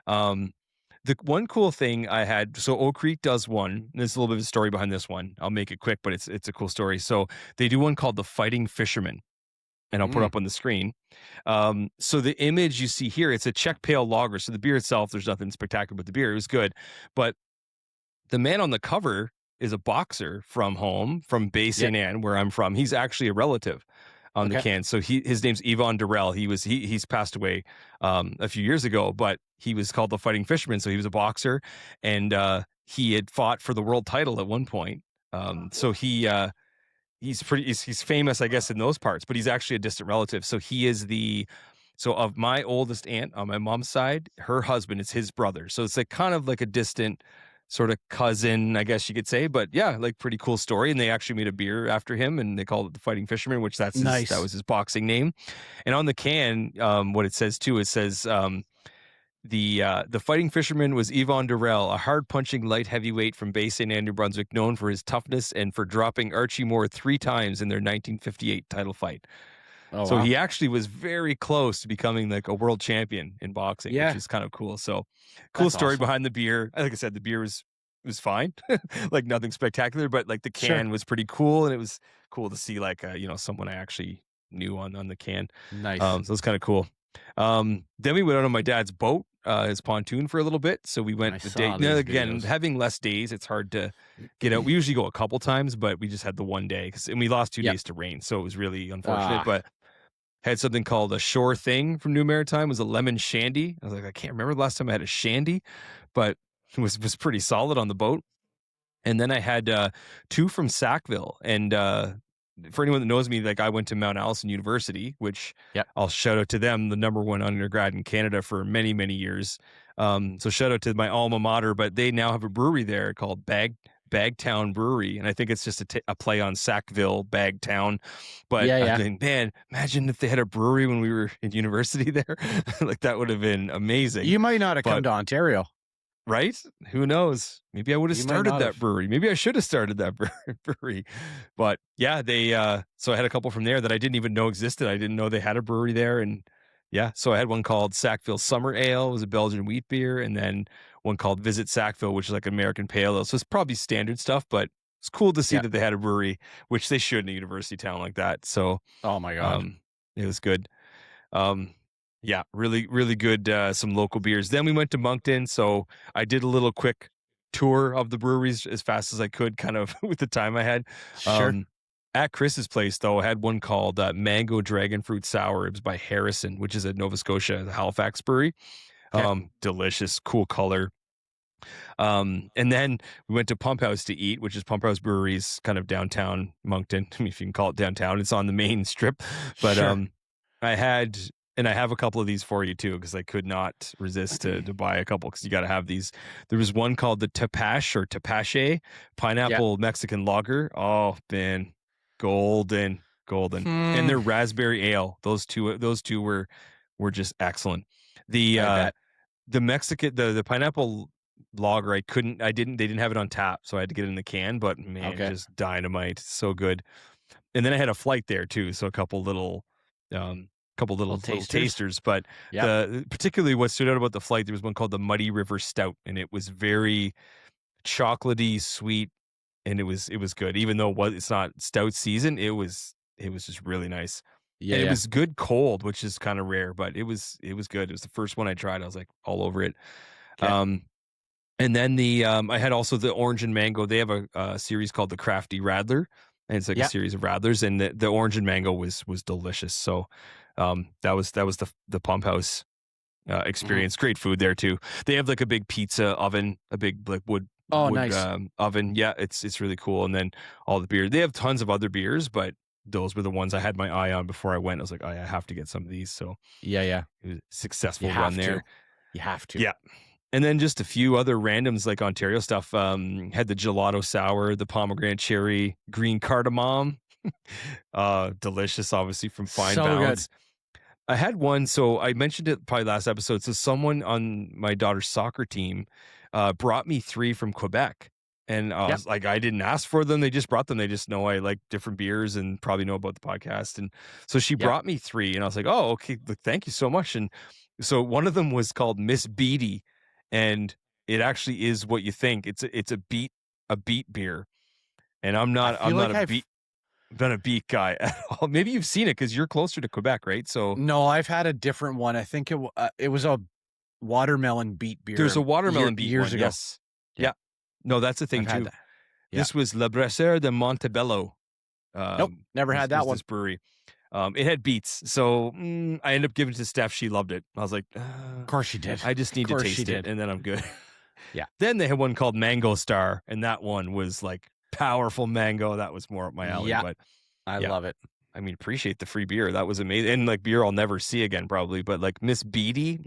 The one cool thing I had, so O'Creek does one. And there's a little bit of a story behind this one. I'll make it quick, but it's a cool story. So they do one called the Fighting Fisherman, and I'll put it up on the screen. So the image you see here, it's a Czech pale lager. So the beer itself, there's nothing spectacular with the beer. It was good, but the man on the cover is a boxer from home, from Bay St. Anne, where I'm from. He's actually a relative on the can. So his name's Yvon Durrell. He's passed away a few years ago, but he was called the Fighting Fisherman. So he was a boxer, and he had fought for the world title at one point. So he's famous, I guess, in those parts, but he's actually a distant relative. So he is so of my oldest aunt on my mom's side, her husband is his brother. So it's like kind of like a distant sort of cousin, I guess you could say, but yeah, like pretty cool story. And they actually made a beer after him, and they called it the Fighting Fisherman, which that was his boxing name. And on the can, what it says too, the Fighting Fisherman was Yvon Durrell, a hard-punching light heavyweight from Bay St. Anne, New Brunswick, known for his toughness and for dropping Archie Moore 3 times in their 1958 title fight. So he actually was very close to becoming like a world champion in boxing, which is kind of cool. So cool story behind the beer. Like I said, the beer was fine, like nothing spectacular, but like the can was pretty cool, and it was cool to see like someone I actually knew on the can. Nice. So it was kind of cool. Then we went out on my dad's boat, his pontoon, for a little bit. So we went the day. Now, again, having less days, it's hard to get out. We usually go a couple times, but we just had the one day, and we lost 2 days to rain, so it was really unfortunate. But had something called a Shore Thing from New Maritime. It was a lemon shandy. I was like, I can't remember the last time I had a shandy, but it was pretty solid on the boat. And then I had 2 from Sackville. And for anyone that knows me, like I went to Mount Allison University, which I'll shout out to them, the #1 undergrad in Canada for many, many years. So shout out to my alma mater, but they now have a brewery there called Bagtown Brewery, and I think it's just a play on Sackville, Bagtown. But I think, man, imagine if they had a brewery when we were in university there. Like that would have been amazing. You might not have come to Ontario. Right? Who knows? Maybe I would have started that brewery. Maybe I should have started that brewery. But yeah, they so I had a couple from there that I didn't even know existed. I didn't know they had a brewery there. And yeah, so I had one called Sackville Summer Ale. It was a Belgian wheat beer. And then one called Visit Sackville, which is like American Pale Ale. So it's probably standard stuff, but it's cool to see that they had a brewery, which they should in a university town like that. So oh my God. It was good. Yeah, really, really good. Some local beers. Then we went to Moncton. So I did a little quick tour of the breweries as fast as I could, kind of with the time I had. Sure. At Chris's place, though, I had one called Mango Dragon Fruit Sour. It was by Harrison, which is at Nova Scotia, the Halifax brewery. Delicious, cool color. And then we went to Pump House to eat, which is Pump House Brewery's kind of downtown Moncton. I mean, if you can call it downtown, it's on the main strip. But I have a couple of these for you too, because I could not resist to buy a couple, because you got to have these. There was one called the Tepache pineapple Mexican lager. Oh man, golden. And their raspberry ale. Those two were just excellent. The Mexican, the pineapple lager, they didn't have it on tap, so I had to get it in the can, but man, just dynamite. So good. And then I had a flight there too, so a couple little tasters. But particularly what stood out about the flight, there was one called the Muddy River Stout, and it was very chocolatey, sweet, and it was good. Even though it's not stout season, it was just really nice. Yeah, and it was good cold, which is kind of rare, but it was good. It was the first one I tried. I was like all over it. Okay. And then I had also the orange and mango. They have a series called the Crafty Radler, and it's like a series of radlers, and the orange and mango was delicious. So that was the Pump House experience. Great food there too. They have like a big pizza oven, a big like wood nice oven. Yeah, it's really cool. And then all the beer. They have tons of other beers, but those were the ones I had my eye on before I went. I was like, I have to get some of these. So Yeah. it was a successful You run have there. to. You have to. Yeah. And then just a few other randoms like Ontario stuff. Had the gelato sour, the pomegranate cherry, green cardamom. Delicious, obviously, from Fine So Balance. good. I had one, so I mentioned it probably last episode. So someone on my daughter's soccer team brought me 3 from Quebec. And I was like, I didn't ask for them. They just brought them. They just know I like different beers and probably know about the podcast. And so she brought me 3. And I was like, oh, okay. Thank you so much. And so one of them was called Miss Beatty. And it actually is what you think. It's a beet beer. And I'm not a beet guy at all. Maybe you've seen it because you're closer to Quebec, right? So No, I've had a different one. I think it was a watermelon beet beer. there's a watermelon beet years one, ago. yes. Yeah. No, that's the thing I've had too. that. Yeah. This was Le Brasseur de Montebello. Nope, never had that one. This brewery. It had beets, so I ended up giving it to Steph. She loved it. I was like, Of course she did. I just need to taste it, and then I'm good. Yeah. Then they had one called Mango Star, and that one was like powerful mango. That was more up my alley. Yeah. But I love it. I mean, appreciate the free beer. That was amazing, and like beer I'll never see again probably. But like Miss Beatty,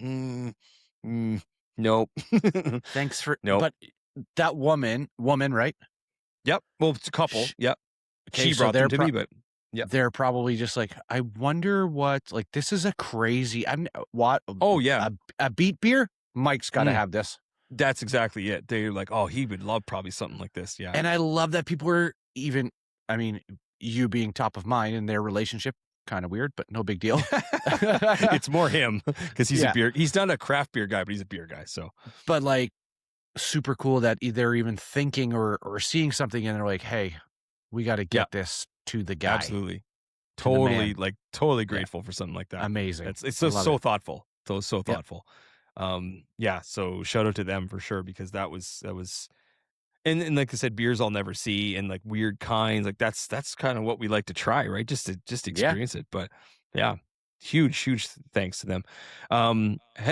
nope. Thanks for Nope. But that woman, right? Yep. Well, it's a couple. Yep. Okay, She so brought them to me, but yeah. They're probably just like, I wonder what, like, this is a crazy, Oh yeah, a beet beer? Mike's got to have this. that's exactly it. They're like, oh, he would love probably something like this. Yeah. And I love that people are even, I mean, you being top of mind in their relationship, kind of weird, but no big deal. It's more him because he's a beer. He's not a craft beer guy, but he's a beer guy. So, but like, super cool that they're even thinking or seeing something and they're like, hey, we got to get this to the guy. absolutely, totally grateful for something like that. Amazing. It's so thoughtful. So thoughtful. Yeah. So shout out to them for sure because that was. And like I said, beers I'll never see and like weird kinds. Like that's kind of what we like to try, right? Just to experience it. But yeah, huge thanks to them.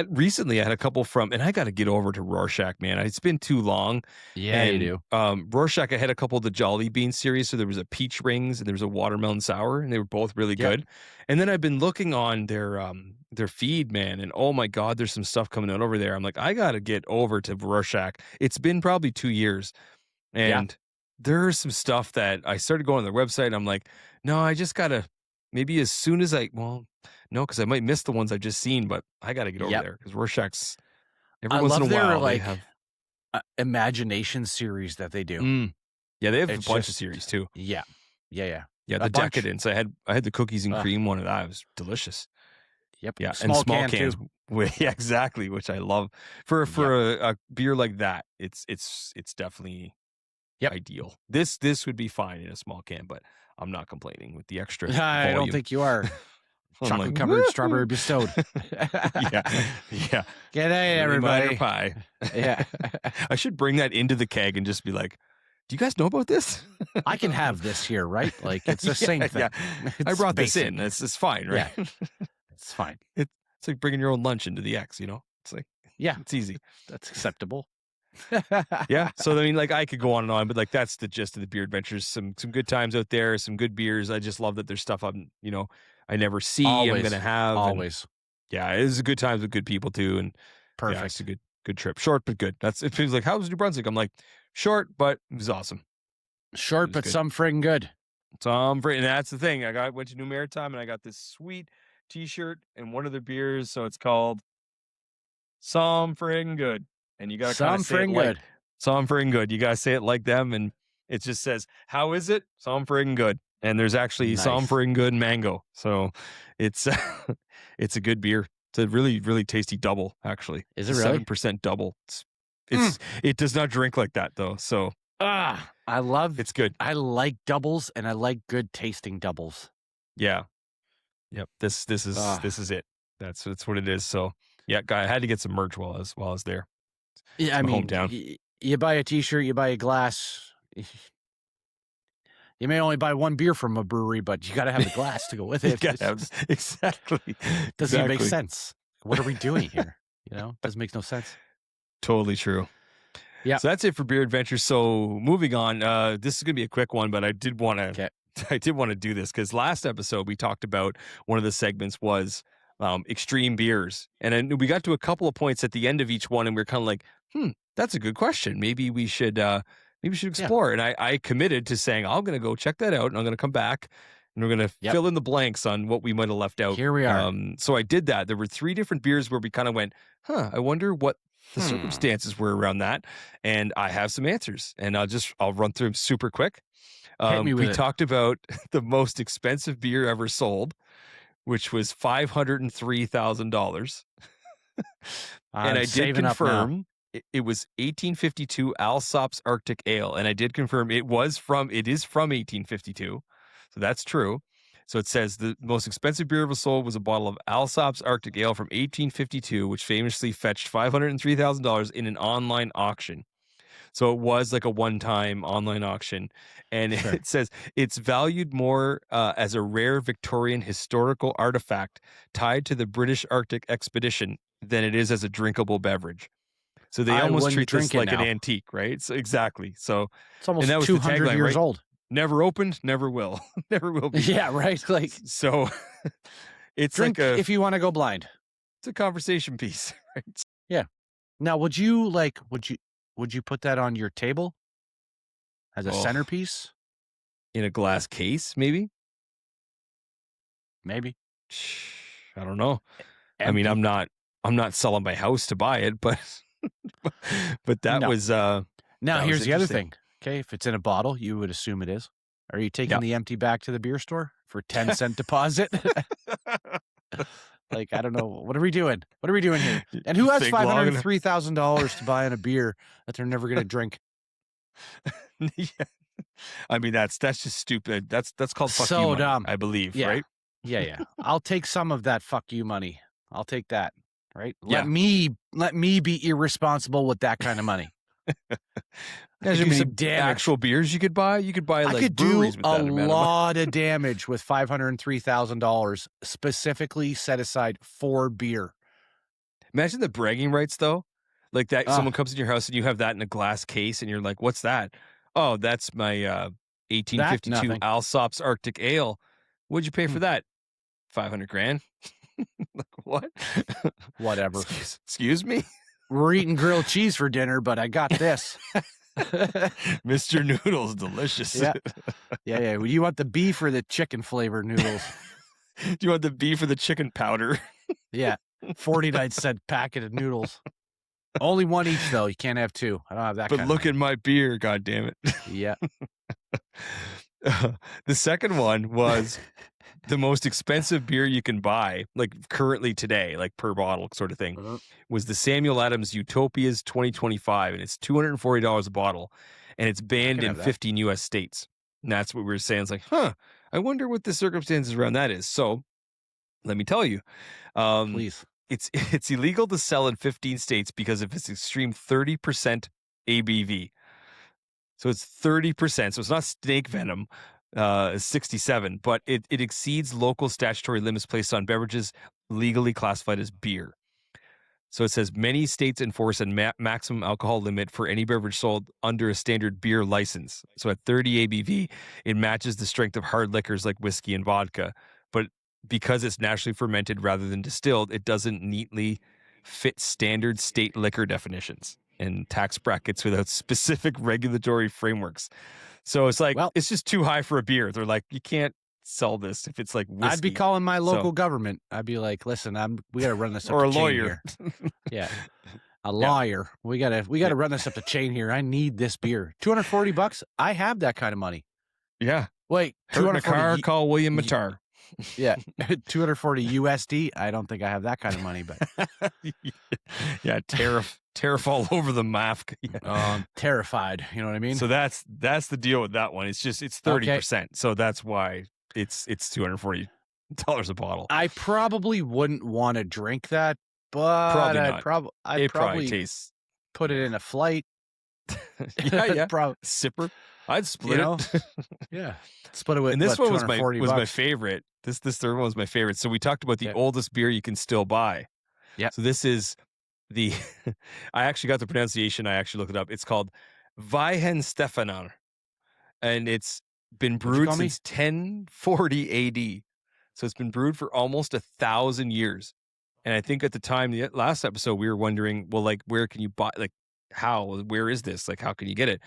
Recently I had a couple from, and I got to get over to Rorschach, man. It's been too long. Yeah, and, you do. Rorschach, I had a couple of the Jolly Bean series. So there was a peach rings and there was a watermelon sour, and they were both really good. And then I've been looking on their feed, man, and oh my God, there's some stuff coming out over there. I'm like, I got to get over to Rorschach. It's been probably 2 years. And there's some stuff that I started going on their website. And I'm like, no, I just got to maybe as soon as no, because I might miss the ones I've just seen, but I got to get over there because Rorschach's every once in a while like, they have imagination series that they do. Yeah, they have a bunch of series too. Yeah. Yeah, the Decadence. I had the cookies and cream one of that. It was delicious. Yep. Yeah, and small cans. Yeah, exactly, which I love. For a beer like that, it's definitely ideal. This would be fine in a small can, but I'm not complaining with the extra volume. I don't think you are. Chocolate covered strawberry bestowed. Yeah. G'day, everybody. Pie. Yeah. I should bring that into the keg and just be like, do you guys know about this? I can have this here, right? Like it's the same thing. Yeah. I brought this in. It's fine, right? Yeah. It's fine. It's like bringing your own lunch into the X, It's like, it's easy. That's acceptable. Yeah. So I mean, like I could go on and on, but like that's the gist of the beer adventures. Some good times out there, some good beers. I just love that there's stuff I never see. Always. I'm gonna have always. It was a good times with good people too, and perfect. Yeah, it's a good trip. Short but good. It feels like, how was New Brunswick? I'm like, short, but it was awesome. Short, but some friggin' good. And that's the thing. Went to New Maritime and I got this sweet T-shirt and one of their beers. So it's called Some Friggin' Good. And you got to kind of say it like Some Friggin' Good. You got to say it like them. And it just says, how is it? Some Friggin' Good. And there's actually Some Friggin' Good mango. So it's it's a good beer. It's a really, really tasty double, actually. Is it really? 7% double. It does not drink like that though. So it's good. I like doubles and I like good tasting doubles. Yeah. Yep. This is it. That's what it is. So yeah, I had to get some merch while I was there. Yeah, I mean, hometown. You buy a T-shirt, you buy a glass. You may only buy one beer from a brewery, but you got to have the glass to go with it. Exactly. Doesn't even make sense. What are we doing here? Doesn't make no sense. Totally true. Yeah. So that's it for Beer Adventures. So moving on, this is going to be a quick one, but I did want to I did want to do this because last episode we talked about one of the segments was extreme beers, and then we got to a couple of points at the end of each one, and we are kind of like, that's a good question. Maybe we should explore. And I committed to saying I'm going to go check that out, and I'm going to come back, and we're going to fill in the blanks on what we might have left out. Here we are. So I did that. There were 3 different beers where we kind of went, I wonder what the circumstances were around that, and I have some answers, and I'll run through them super quick. We talked about the most expensive beer ever sold, which was $503,000. And I did confirm it was 1852 Alsop's Arctic Ale. And I did confirm it is from 1852. So that's true. So it says the most expensive beer ever sold was a bottle of Alsop's Arctic Ale from 1852, which famously fetched $503,000 in an online auction. So it was like a one-time online auction. And it says it's valued more as a rare Victorian historical artifact tied to the British Arctic expedition than it is as a drinkable beverage. So they almost treat this like an antique, right? So exactly. So it's almost 200 years old. Never opened, never will. Never will be. Yeah, right. Like, so it's drink like if you want to go blind. It's a conversation piece, right? Yeah. Now, would you put that on your table as a centerpiece? In a glass case, maybe? Maybe. I don't know. Empty. I mean, I'm not selling my house to buy it, but that was now here's the other thing. Okay, if it's in a bottle, you would assume it is. Are you taking the empty back to the beer store for 10-cent deposit? Like, I don't know. What are we doing? What are we doing here? And who has $503,000 to buy in a beer that they're never going to drink? Yeah. I mean, that's just stupid. That's called fuck you money, dumb. I believe, Yeah. right? Yeah. I'll take some of that fuck you money. I'll take that. Right? Let me be irresponsible with that kind of money. There's some actual beers you could buy. You could buy like breweries with that amount of money. A lot of damage with $503,000 specifically set aside for beer. Imagine the bragging rights though. Like that someone comes in your house and you have that in a glass case and you're like, "What's that?" "Oh, that's my 1852 Alsop's Arctic Ale." "What'd you pay for that?" $500,000. Like, what? Whatever. Excuse me? We're eating grilled cheese for dinner, but I got this. Mr. Noodles, delicious. Yeah. Do you want the beef or the chicken flavored noodles? Do you want the beef or the chicken powder? Yeah. 49-cent packet of noodles. Only one each, though. You can't have 2. I don't have that But kind look of at my beer, God damn it. Yeah. The second one was the most expensive beer you can buy, like currently today, like per bottle sort of thing, was the Samuel Adams Utopias 2025, and it's $240 a bottle, and it's banned in 15 U.S. states. And that's what we were saying. It's like, I wonder what the circumstances around that is. So let me tell you. Please. It's illegal to sell in 15 states because of its extreme 30% ABV. So it's 30%. So it's not snake venom. 67, but it exceeds local statutory limits placed on beverages legally classified as beer. So it says many states enforce a maximum alcohol limit for any beverage sold under a standard beer license. So at 30 ABV, it matches the strength of hard liquors like whiskey and vodka. But because it's naturally fermented rather than distilled, it doesn't neatly fit standard state liquor definitions and tax brackets without specific regulatory frameworks. So it's like, it's just too high for a beer. They're like, you can't sell this if it's like whiskey. I'd be calling my local government. I'd be like, listen, we got to run this up or the a chain lawyer. Here. Yeah. A lawyer. We got to run this up the chain here. I need this beer. $240. I have that kind of money. Yeah. Wait, $240. Call William Matar. Yeah. 240 USD. I don't think I have that kind of money, but yeah, tariff all over the MAFC. Yeah. I'm terrified. You know what I mean? So that's the deal with that one. It's 30%. So that's why it's $240 a bottle. I probably wouldn't want to drink that, but I'd probably tastes. Put it in a flight. Yeah. Sipper. I'd split it. Yeah. Split it with. And this one was my favorite. This third one was my favorite. So we talked about the oldest beer you can still buy. Yeah. So this is the I actually got the pronunciation. I actually looked it up. It's called Weihenstephaner. And it's been brewed since 1040 AD. So it's been brewed for almost 1,000 years. And I think at the time, the last episode, we were wondering, well, like, where can you buy, like, where is this? Like, how can you get it?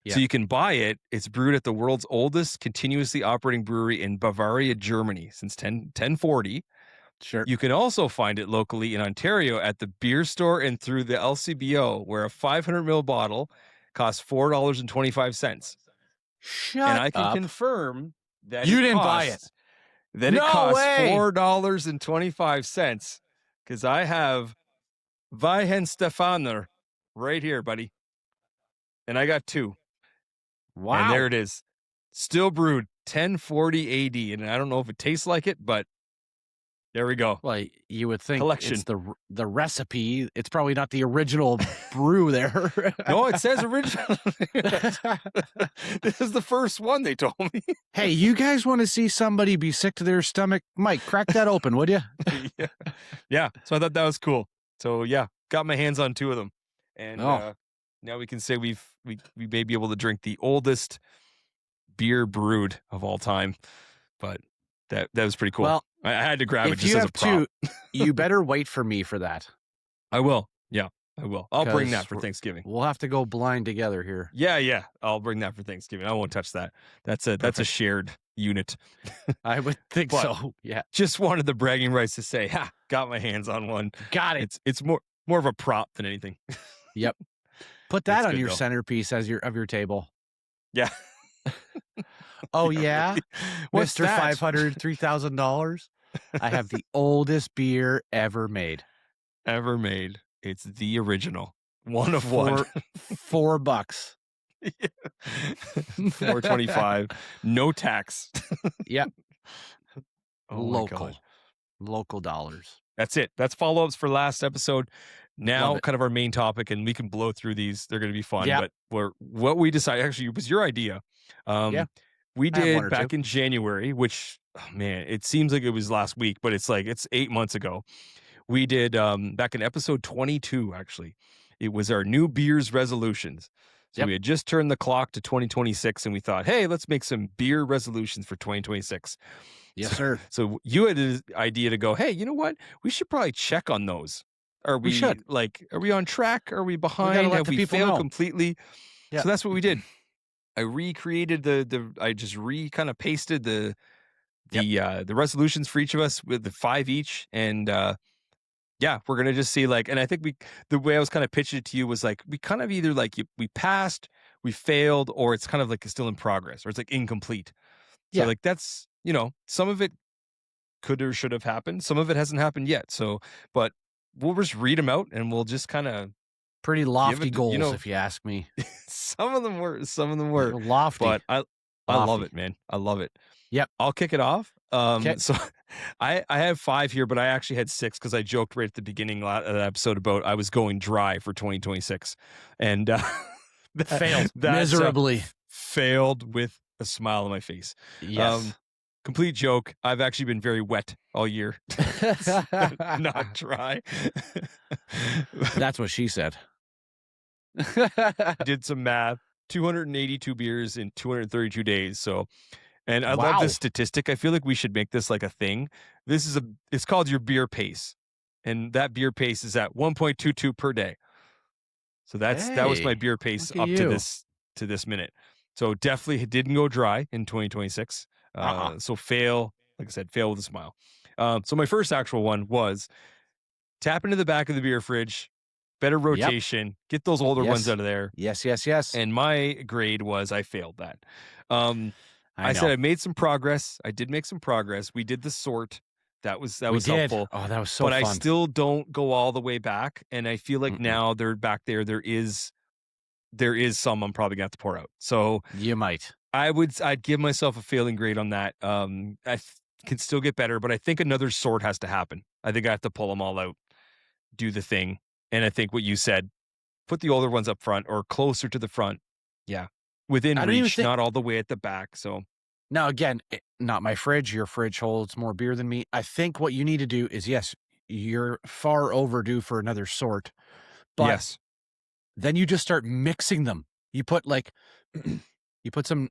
Yeah. So you can buy it. It's brewed at the world's oldest continuously operating brewery in Bavaria, Germany since 1040. Sure. You can also find it locally in Ontario at the beer store and through the LCBO, where a 500 ml bottle costs $4.25. Shut and I can up. confirm that you didn't buy it. That it costs $4.25 because I have Weihenstephaner right here, buddy. And I got 2. Wow. And there it is. Still brewed 1040 AD. And I don't know if it tastes like it, but there we go. Well, you would think Collection. It's the recipe. It's probably not the original brew there. No, it says original. This is the first one they told me. Hey, you guys want to see somebody be sick to their stomach? Mike, crack that open, would you? Yeah. So I thought that was cool. So yeah, got my hands on 2 of them. And now we can say we may be able to drink the oldest beer brewed of all time. But that was pretty cool. Well, I had to grab it if just you as have a prop. 2, you better wait for me for that. I will. Yeah, I will. I'll bring that for Thanksgiving. We'll have to go blind together here. Yeah. I'll bring that for Thanksgiving. I won't touch that. That's a shared unit. I would think so. Yeah. Just wanted the bragging rights to say, got my hands on one. Got it. It's more of a prop than anything. Yep. Put that on your centerpiece of your table. Yeah. Oh yeah, What's Mr. that? $500, $3,000. I have the oldest beer ever made. It's the original. One of one. $4. $4.25. No tax. Yep. Oh, Local dollars. That's it. That's follow-ups for last episode. Now, kind of our main topic, and we can blow through these. They're going to be fun. Yep. But what we decided, actually, it was your idea. We did back in January, which, man, it seems like it was last week, but it's 8 months ago. We did back in episode 22, actually. It was our new beers resolutions. So we had just turned the clock to 2026, and we thought, hey, let's make some beer resolutions for 2026. Yes, sir. So you had an idea to go, hey, you know what? We should probably check on those. Are we on track? Are we behind? Have we failed completely? Yep. So that's what we did. I recreated I just kind of pasted the resolutions for each of us with the 5 each. And we're going to just see and I think the way I was kind of pitching it to you was we kind of either we passed, we failed, or it's kind of it's still in progress, or it's incomplete. So that's, some of it could or should have happened. Some of it hasn't happened yet. So, but we'll just read them out and we'll just kind of pretty lofty goals, if you ask me. Some of them were lofty, but I love it, man. I love it. Yep. I'll kick it off. So I have 5 here, but I actually had 6 because I joked right at the beginning of the episode about I was going dry for 2026, and failed miserably. Failed with a smile on my face. Yes. Complete joke. I've actually been very wet all year. Not dry. That's what she said. Did some math. 282 beers in 232 days. So, and I love this statistic. I feel like we should make this a thing. It's called your beer pace. And that beer pace is at 1.22 per day. So that was my beer pace up to this minute. So definitely didn't go dry in 2026. So fail, like I said, fail with a smile. So my first actual one was tap into the back of the beer fridge, better rotation, get those older ones out of there. Yes. And my grade was I failed that. I said I made some progress. I did make some progress. We did the sort. That was helpful. Oh, that was so fun. But I still don't go all the way back. And I feel like now they're back there. There is some I'm probably gonna have to pour out. So you might. I'd give myself a failing grade on that. I can still get better, but I think another sort has to happen. I think I have to pull them all out, do the thing. And I think what you said, put the older ones up front or closer to the front. Yeah. Within reach, not all the way at the back. So now again, not my fridge. Your fridge holds more beer than me. I think what you need to do is, yes, you're far overdue for another sort, but then you just start mixing them. You put you put some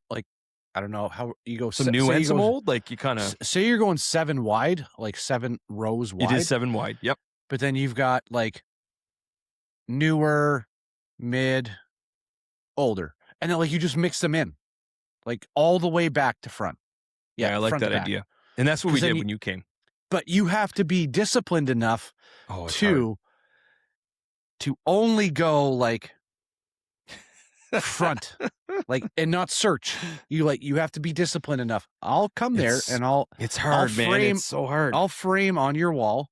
I don't know how you go. Some new and some old? Like you kind of... Say you're going 7 wide, like 7 rows wide. It is 7 wide, yep. But then you've got like newer, mid, older. And then like you just mix them in. Like all the way back to front. Yeah, I like that idea. And that's what we did when you came. But you have to be disciplined enough to only go like front, like, and not search. You have to be disciplined enough. I'll come there and it's hard, man. It's so hard. I'll frame on your wall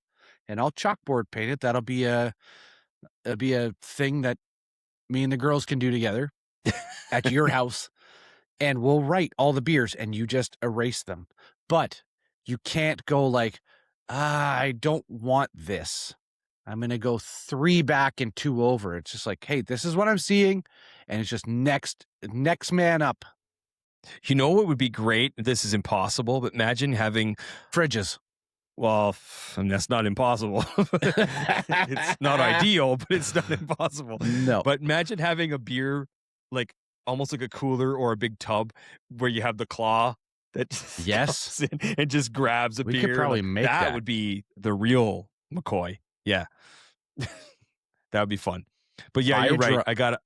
and I'll chalkboard paint it. That'll be a thing that me and the girls can do together at your house. And we'll write all the beers and you just erase them. But you can't go like, I don't want this. I'm going to go 3 back and 2 over. It's just like, hey, this is what I'm seeing. And it's just next man up. You know what would be great? This is impossible, but imagine having fridges. Well, I mean, that's not impossible. It's not ideal, but it's not impossible. No. But imagine having a beer, like almost like a cooler or a big tub where you have the claw that yes in and just grabs a beer. We could probably make that. That would be the real McCoy. Yeah. That would be fun. But yeah, you're right. I gotta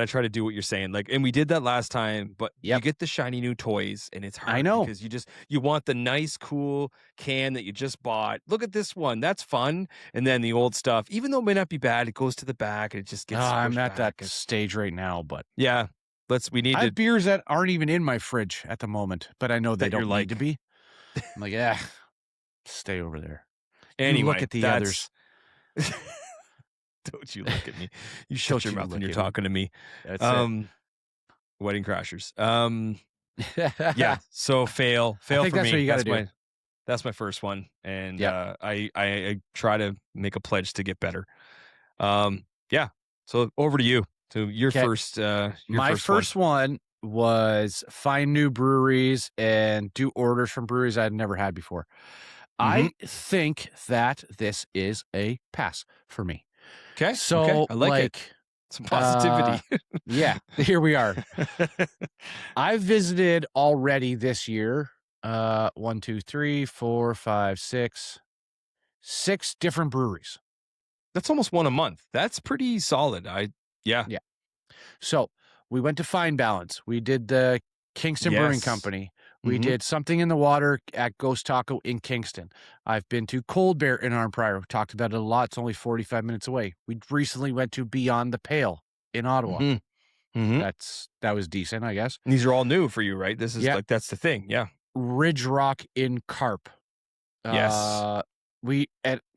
try to do what you're saying. Like, and we did that last time, but you get the shiny new toys and it's hard. I know. Because you want the nice, cool can that you just bought. Look at this one. That's fun. And then the old stuff, even though it may not be bad, it goes to the back and it just gets I'm at back. that stage right now, but yeah, I have beers that aren't even in my fridge at the moment, but I know they don't need to be. I'm like, stay over there. Anyway, you look at the others. Don't you look at me. You shut your mouth when you're talking to me. That's it. Wedding crashers. Yeah. So fail I think for that's me. What you gotta do. That's my first one. And I try to make a pledge to get better. Yeah. So over to you. So your first my first one was find new breweries and do orders from breweries I'd never had before. I think that this is a pass for me. Okay. So I like it. Some positivity. Yeah, here we are. I've visited already this year. 1, 2, 3, 4, 5, 6 different breweries. That's almost one a month. That's pretty solid. Yeah. So we went to Fine Balance. We did the Kingston Brewing Company. We did Something in the Water at Ghost Taco in Kingston. I've been to Cold Bear in Arm Pryor. We talked about it a lot. It's only 45 minutes away. We recently went to Beyond the Pale in Ottawa. That was decent, I guess. And these are all new for you, right? This is like, that's the thing. Yeah. Ridge Rock in Carp. Yes.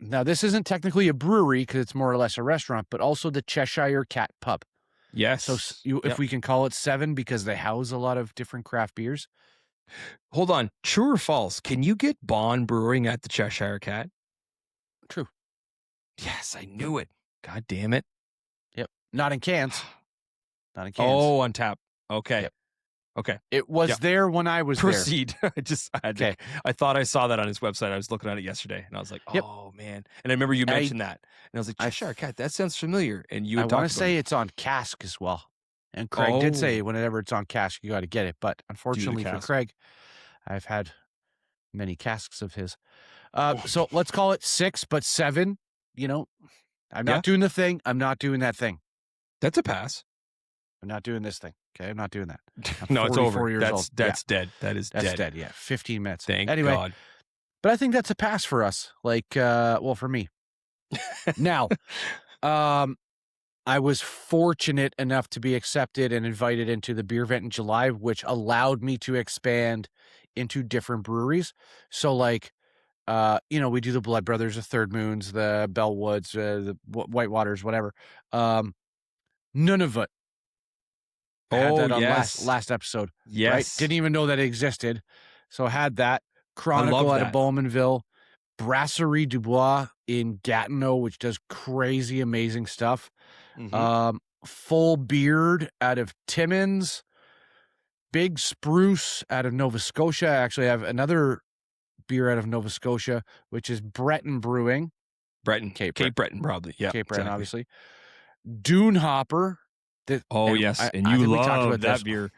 Now this isn't technically a brewery because it's more or less a restaurant, but also the Cheshire Cat Pub. Yes. So if we can call it 7 because they house a lot of different craft beers. Hold on. True or false? Can you get Bond Brewing at the Cheshire Cat? True. Yes, I knew it. God damn it. Yep. Not in cans. Not in cans. Oh, on tap. Okay. Yep. Okay. It was there when I was Proceed. there. I thought I saw that on his website. I was looking at it yesterday and I was like, oh man. And I remember you mentioned that. And I was like, Cheshire Cat, that sounds familiar. And you I want to say it's on cask as well. And Craig did say whenever it's on cask, you got to get it. But unfortunately for Craig, I've had many casks of his. So let's call it 6, but 7. You know, I'm not doing the thing. I'm not doing that thing. That's a pass. I'm not doing this thing. Okay, I'm not doing that. No, it's over. That's dead. That's dead. Yeah, 15 minutes. Thank anyway, God. But I think that's a pass for us. Like, for me. Now, I was fortunate enough to be accepted and invited into the beer event in July, which allowed me to expand into different breweries. So, like, we do the Blood Brothers, the Third Moons, the Bellwoods, the White Waters, whatever. None of it. I had that on last episode. Yes. Right? Didn't even know that it existed. So I had that. Chronicle out of Bowmanville. Brasserie Dubois in Gatineau, which does crazy, amazing stuff. Full Beard out of Timmins. Big Spruce out of Nova Scotia. I actually have another beer out of Nova Scotia, which is Breton Brewing. Cape Breton, probably. Yeah. Cape Breton, obviously. Dune Hopper Yes, and you love that beer.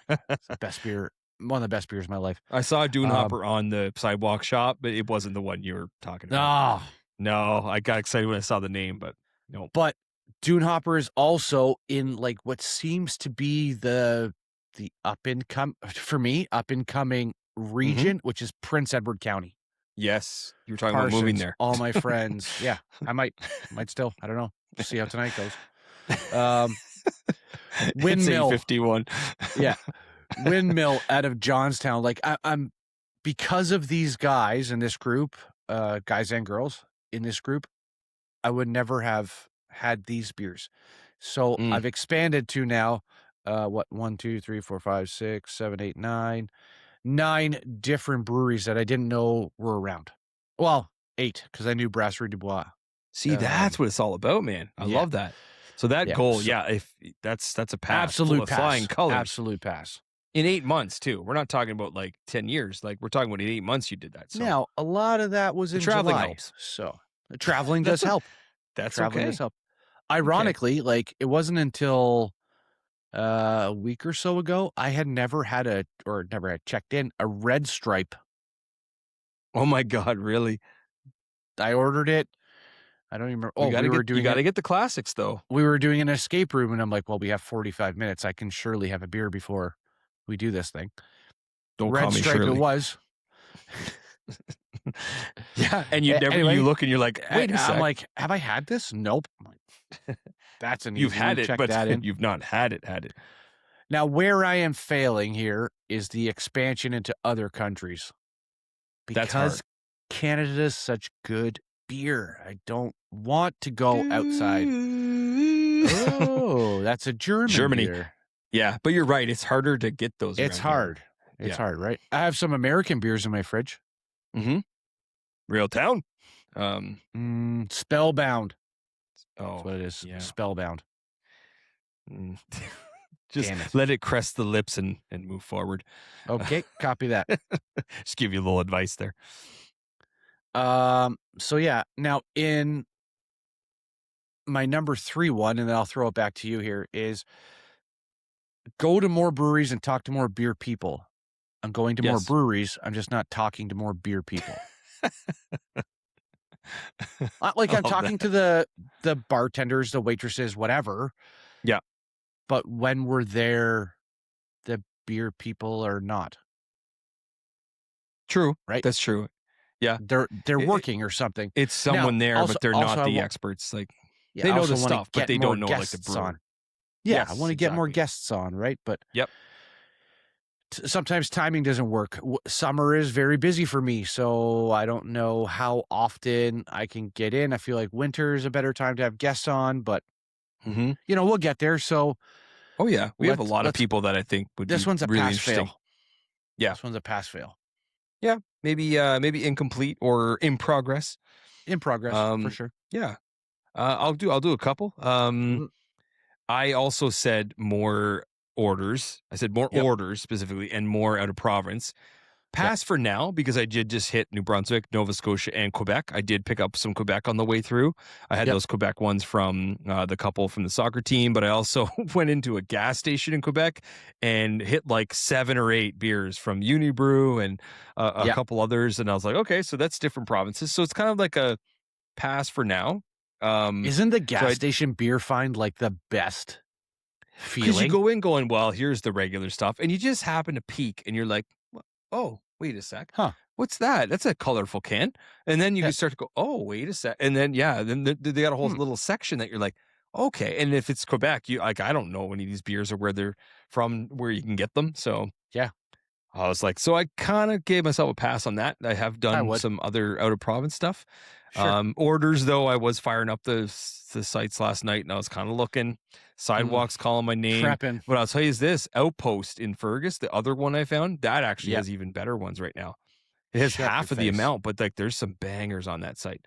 It's the best beer, one of the best beers of my life. I saw a Dune Hopper on the sidewalk shop, but it wasn't the one you were talking about. No, I got excited when I saw the name, but no. But Dune Hopper is also in like what seems to be the up and coming region, which is Prince Edward County. Yes, you were talking about moving there. All my friends, yeah, I might still. I don't know. See how tonight goes. Windmill 51. Yeah, Windmill out of Johnstown. Like I'm because of these guys in this group, guys and girls in this group, I would never have had these beers. So I've expanded to now, 1, 2, 3, 4, 5, 6, 7, 8, 9 different breweries that I didn't know were around. Well, 8 because I knew Brasserie du Bois. See, that's what it's all about, man. I love that. So that goal, if that's a pass. Absolute pass. Flying colors. Absolute pass. In 8 months too. We're not talking about like 10 years. Like we're talking about in 8 months you did that. So. Now a lot of that was in traveling July, helps. so the traveling does help. Traveling does help. Ironically, like it wasn't until a week or so ago I had never had checked in a Red Stripe. Oh my God, really? I ordered it. I don't even remember. You got to get the classics though. We were doing an escape room, and I'm like, well, we have 45 minutes. I can surely have a beer before we do this thing. Don't Red call me Stripe Shirley. It was. Yeah, and you you look and you're like, wait a sec. I'm like, have I had this? Nope. That's an you've had it, check but that in. You've not had it. Now, where I am failing here is the expansion into other countries. Because Canada is such good beer. I don't want to go outside. Oh, that's a Germany beer. Yeah, but you're right. It's harder to get those. It's hard. Here. It's hard, right? I have some American beers in my fridge. Real Town. Spellbound. Oh, that's what it is. Yeah. Spellbound. Just let it crest the lips and move forward. Okay, copy that. Just give you a little advice there. So yeah, now in my number 3 one, and then I'll throw it back to you here, is go to more breweries and talk to more beer people. I'm going to more breweries. I'm just not talking to more beer people. Like I'm talking to the bartenders, the waitresses, whatever. Yeah. But when we're there, the beer people are not. True. Right? That's true. Yeah. They're working or something. It's someone there, but they're not the experts. Like they know the stuff, but they don't know like the brewer. On. Yeah, I want to get more guests on, right? But sometimes timing doesn't work. Summer is very busy for me, so I don't know how often I can get in. I feel like winter is a better time to have guests on, but we'll get there. So, we have a lot of people that I think would. This one's a really pass fail. Yeah, this one's a pass fail. Yeah, maybe incomplete or in progress. In progress, for sure. Yeah, I'll do a couple. I also said more orders. I said more orders specifically, and more out of province. Pass for now because I did just hit New Brunswick, Nova Scotia, and Quebec. I did pick up some Quebec on the way through. I had those Quebec ones from the couple from the soccer team, but I also went into a gas station in Quebec and hit like 7 or 8 beers from Unibrew and a couple others. And I was like, okay, so that's different provinces. So it's kind of like a pass for now. Isn't the gas station beer find like the best feeling? Because you go in going, well, here's the regular stuff. And you just happen to peek and you're like, oh, wait a sec. Huh. What's that? That's a colorful can. And then you start to go, oh, wait a sec. And then, then they got a whole little section that you're like, okay. And if it's Quebec, I don't know any of these beers or where they're from, where you can get them. So, I was like, so I kind of gave myself a pass on that. I have done some other out of province stuff. Sure. Orders, though, I was firing up the sites last night and I was kind of looking. Sidewalks calling my name. Prepping. What I'll tell you is this Outpost in Fergus, the other one I found, that actually has even better ones right now. It has half of the amount, but like there's some bangers on that site.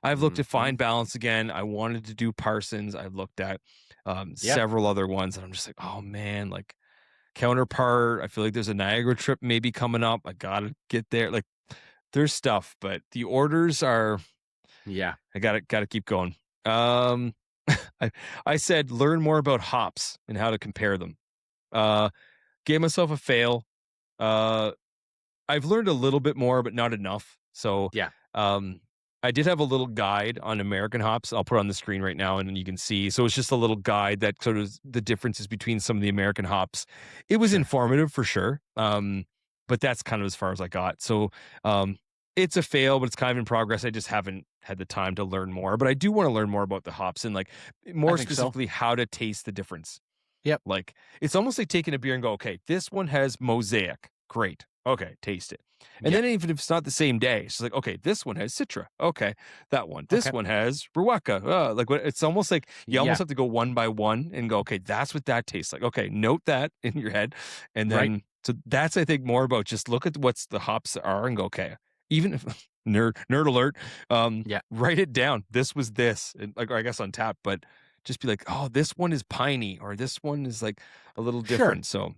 I've looked at Fine Balance again. I wanted to do Parsons. I've looked at several other ones, and I'm just like, oh man, like Counterpart. I feel like there's a Niagara trip maybe coming up. I gotta get there. Like there's stuff, but the orders are. Yeah, I gotta keep going. I said learn more about hops and how to compare them. Gave myself a fail. I've learned a little bit more, but not enough. So Yeah. I did have a little guide on American hops. I'll put it on the screen right now, and you can see. So it's just a little guide that sort of the differences between some of the American hops. It was informative for sure, but that's kind of as far as I got. So it's a fail, but it's kind of in progress. I just haven't had the time to learn more. But I do want to learn more about the hops and like more specifically how to taste the difference. Yep. Like it's almost like taking a beer and go, okay, this one has Mosaic. Great. Okay, taste it. And then even if it's not the same day, it's like, okay, this one has Citra. Okay, that one. This one has Ruaka. Like it's almost like you almost have to go one by one and go, okay, that's what that tastes like. Okay, note that in your head. And then, so that's, I think, more about just look at what's the hops are and go, okay, even if nerd alert, write it down. This was this, and like, or I guess on tap, but just be like, oh, this one is piney or this one is like a little different. So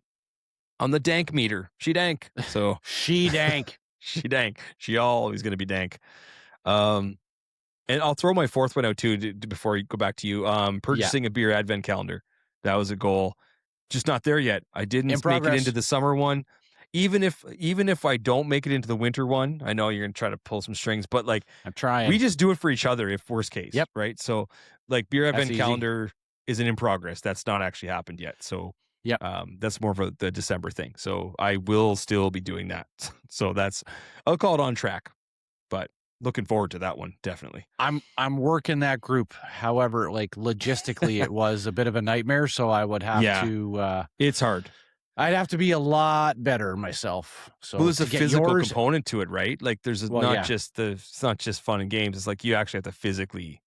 on the dank meter, she dank. So she dank. She dank. She always going to be dank. And I'll throw my fourth one out too before you go back to you. Purchasing a beer advent calendar. That was a goal. Just not there yet. I didn't make it into the summer one. Even if I don't make it into the winter one, I know you're gonna try to pull some strings, but like I'm trying. We just do it for each other if worst case. Yep. Right. So like beer advent calendar isn't in progress. That's not actually happened yet. So that's more of the December thing. So I will still be doing that. So I'll call it on track, but looking forward to that one. Definitely. I'm working that group. However, like logistically, it was a bit of a nightmare. So I would have to, it's hard. I'd have to be a lot better myself. So there's a physical component to it, right? Like there's it's not just fun and games. It's like you actually have to physically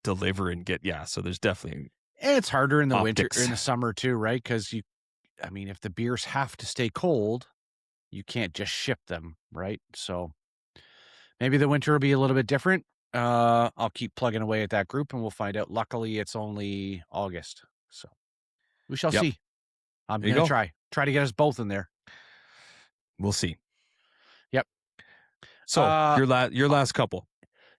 deliver and get, so there's definitely. And it's harder in the winter, in the summer too, right? Because if the beers have to stay cold, you can't just ship them, right? So maybe the winter will be a little bit different. I'll keep plugging away at that group and we'll find out. Luckily, it's only August. So we shall see. I'm going to try to get us both in there. We'll see. Yep. So your last couple.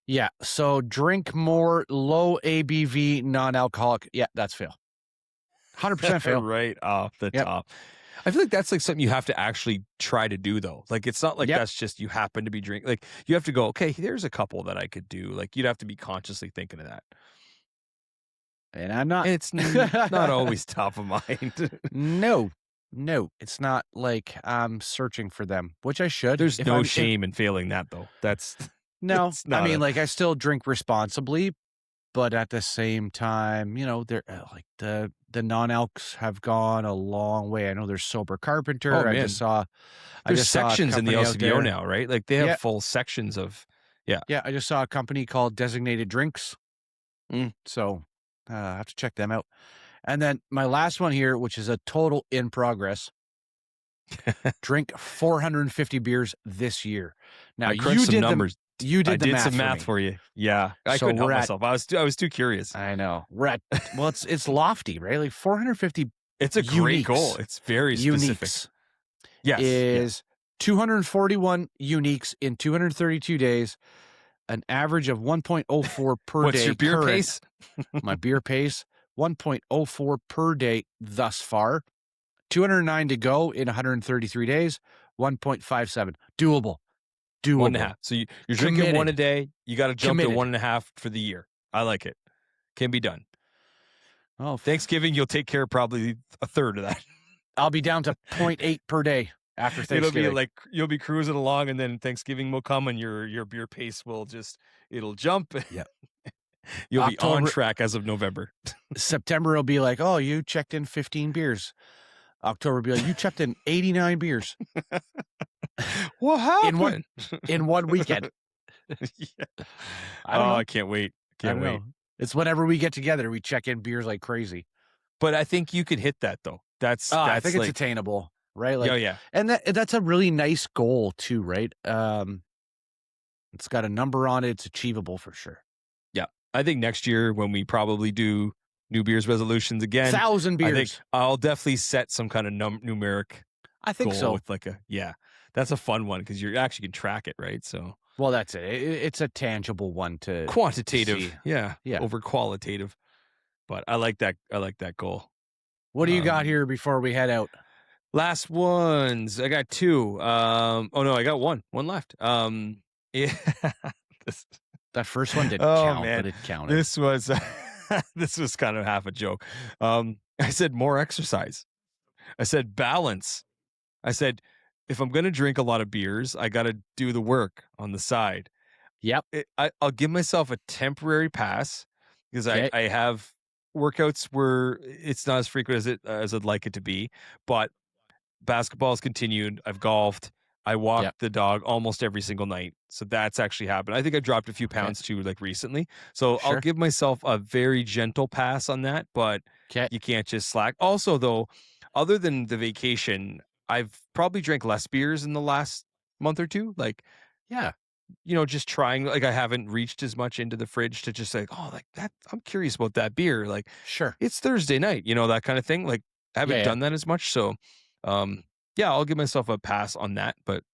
Yeah. So drink more low ABV non-alcoholic. Yeah, that's fail. 100% fail. Right off the top. I feel like that's like something you have to actually try to do though. Like it's not like that's just you happen to be drinking. Like you have to go, okay, there's a couple that I could do. Like you'd have to be consciously thinking of that. And I'm not. It's not always top of mind. No, it's not like I'm searching for them, which I should. There's no shame in failing that though. That's no. I mean, like I still drink responsibly, but at the same time, they're like the non-alcs have gone a long way. I know there's Sober Carpenter. Oh, I just saw sections in the LCBO now, right? Like they have full sections of Yeah, I just saw a company called Designated Drinks. So I have to check them out. And then my last one here, which is a total in progress. Drink 450 beers this year. Now you did numbers. You did the math. I did some math for you. Yeah, I couldn't help myself. I was too curious. I know. We're at it's lofty, right? Like 450. It's a great goal. It's very specific. Yes, is 241 uniques in 232 days. An average of 1.04 per day. What's your beer pace? My beer pace, 1.04 per day thus far. 209 to go in 133 days, 1.57. Doable. 1.5. So you're drinking one a day. You got to jump to 1.5 for the year. I like it. Can be done. Oh, Thanksgiving, you'll take care of probably a third of that. I'll be down to 0.8 per day. After Thanksgiving. It'll be like you'll be cruising along, and then Thanksgiving will come, and your beer pace will it'll jump. Yeah, you'll be on track as of November. September will be like, oh, you checked in 15 beers. October will be like, you checked in 89 beers. What happened in one weekend? I can't wait. Can't wait. It's whenever we get together, we check in beers like crazy. But I think you could hit that though. That's I think it's attainable. Right? Like, yeah. And that's a really nice goal too, right? It's got a number on it. It's achievable for sure. Yeah. I think next year when we probably do New Beers resolutions again. 1,000 beers. I think I'll definitely set some kind of numeric goal so. With like that's a fun one because you actually can track it, right? So. Well, that's it. It's a tangible one to quantitative. see. Yeah. Over qualitative. But I like that goal. What do you got here before we head out? Last ones. I got 2. Oh no, I got one left. Yeah. That first one didn't count, but it counted. This was this was kind of half a joke. I said more exercise. I said balance. I said if I'm going to drink a lot of beers, I got to do the work on the side. Yep. I'll give myself a temporary pass because I have workouts where it's not as frequent as I'd like it to be, but basketball's continued. I've golfed. I walk the dog almost every single night. So that's actually happened. I think I dropped a few pounds too, like recently. So I'll give myself a very gentle pass on that, but you can't just slack. Also, though, other than the vacation, I've probably drank less beers in the last month or two. Like, just trying, like I haven't reached as much into the fridge to just like, oh, like that. I'm curious about that beer. Like, it's Thursday night, that kind of thing. Like I haven't done that as much. So, I'll give myself a pass on that, but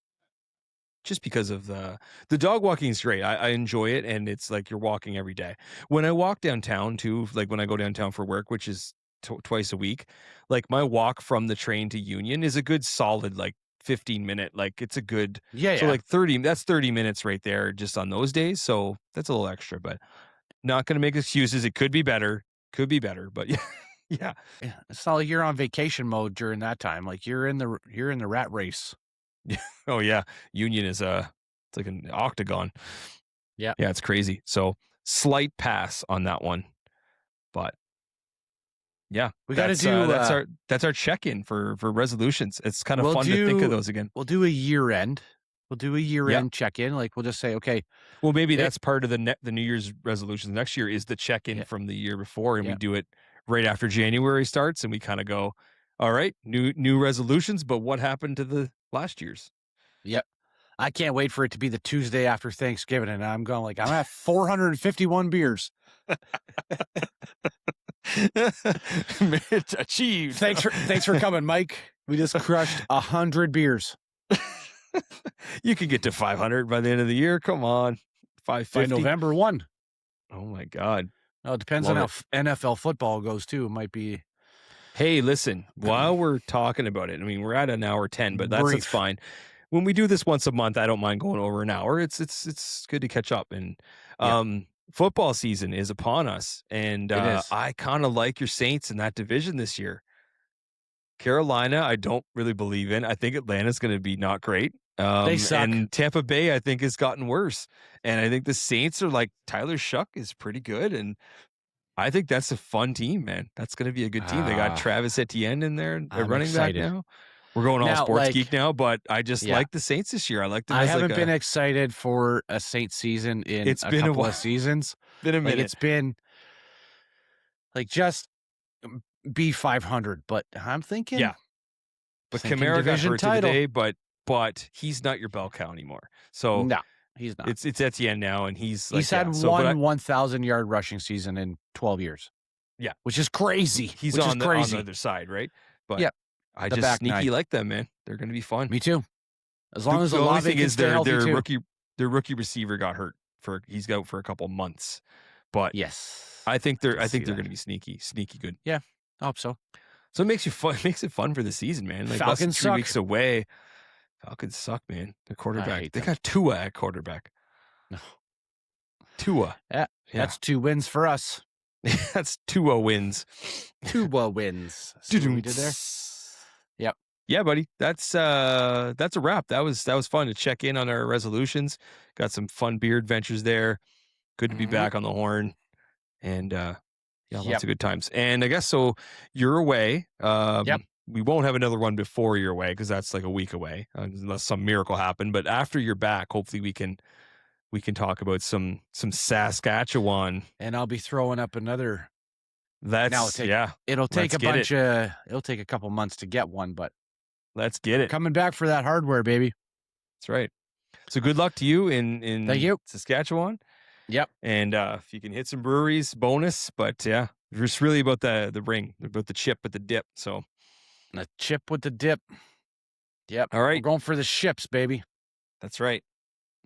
just because of the dog walking is great. I enjoy it. And it's like, you're walking every day. When I walk downtown too, like when I go downtown for work, which is twice a week, like my walk from the train to Union is a good solid, like 15-minute, like it's a good, so like 30 minutes right there just on those days. So that's a little extra, but not going to make excuses. It could be better, but yeah. It's not like you're on vacation mode during that time. Like you're in the rat race. Oh yeah. Union is it's like an octagon. Yeah, it's crazy. So slight pass on that one, but yeah, we got to do that's our check-in for resolutions. It's kind of fun to think of those again. We'll do a year end. We'll do a year-end check-in. Like we'll just say, okay. Well, maybe that's part of the New Year's resolutions next year is the check-in from the year before, and we do it right after January starts, and we kind of go, all right, new resolutions, but what happened to the last year's? Yep. I can't wait for it to be the Tuesday after Thanksgiving, and I'm going like, I'm at 451 beers. Achieved. Thanks for coming, Mike. We just crushed 100 beers. You could get to 500 by the end of the year. Come on. 550. By November 1. Oh my God. Oh, it depends on how NFL football goes too. It might be. Hey, listen, while we're talking about it, I mean, we're at an hour 10, but that's fine. When we do this once a month, I don't mind going over an hour. It's good to catch up. And football season is upon us. And I kind of like your Saints in that division this year. Carolina, I don't really believe in. I think Atlanta's going to be not great. They suck. And Tampa Bay, I think, has gotten worse. And I think the Saints are like, Tyler Shuck is pretty good. And I think that's a fun team, man. That's going to be a good team. They got Travis Etienne in there. They're running back now. We're going all sports geek now, but I just like the Saints this year. I like them. I haven't been excited for a Saints season in a couple of seasons. Been a minute. It's been like just be 500, but I'm thinking. Yeah. But Kamara got hurt today, but he's not your bell cow anymore. So no, he's not. It's Etienne now, and he's had one 1,000-yard rushing season in 12 years. Yeah, which is crazy. He's on the other side, right? But I just sneaky like them, man. They're going to be fun. Me too. As long as the only thing is their rookie receiver got hurt he's out for a couple months. But yes, I think they're going to be sneaky good. Yeah, I hope so. So it makes it fun for the season, man. Like Falcons 3 weeks away. Falcons suck, man. The quarterback. They got Tua at quarterback. No. Tua. Yeah. That's 2 wins for us. That's Tua wins. Tua wins. See what we did there? Yep. Yeah, buddy. That's a wrap. That was fun to check in on our resolutions. Got some fun beer adventures there. Good to be back on the horn. And lots of good times. And I guess so you're away. We won't have another one before you're away because that's like a week away, unless some miracle happened. But after you're back, hopefully we can talk about some Saskatchewan. And I'll be throwing up another. It'll take it'll take a couple months to get one, but let's get it. Coming back for that hardware, baby. That's right. So good luck to you in Thank you. Saskatchewan. Yep. And if you can hit some breweries, bonus. But it's really about the ring, about the chip with the dip. So. A chip with the dip. Yep. All right. We're going for the ships, baby. That's right.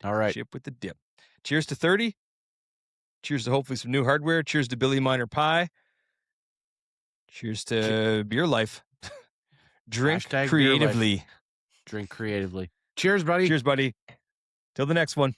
All right. Chip with the dip. Cheers to 30. Cheers to hopefully some new hardware. Cheers to Billy Miner Pie. Cheers to beer life. Drink Hashtag beer life. creatively. Drink creatively. Cheers, buddy. Cheers, buddy. Till the next one.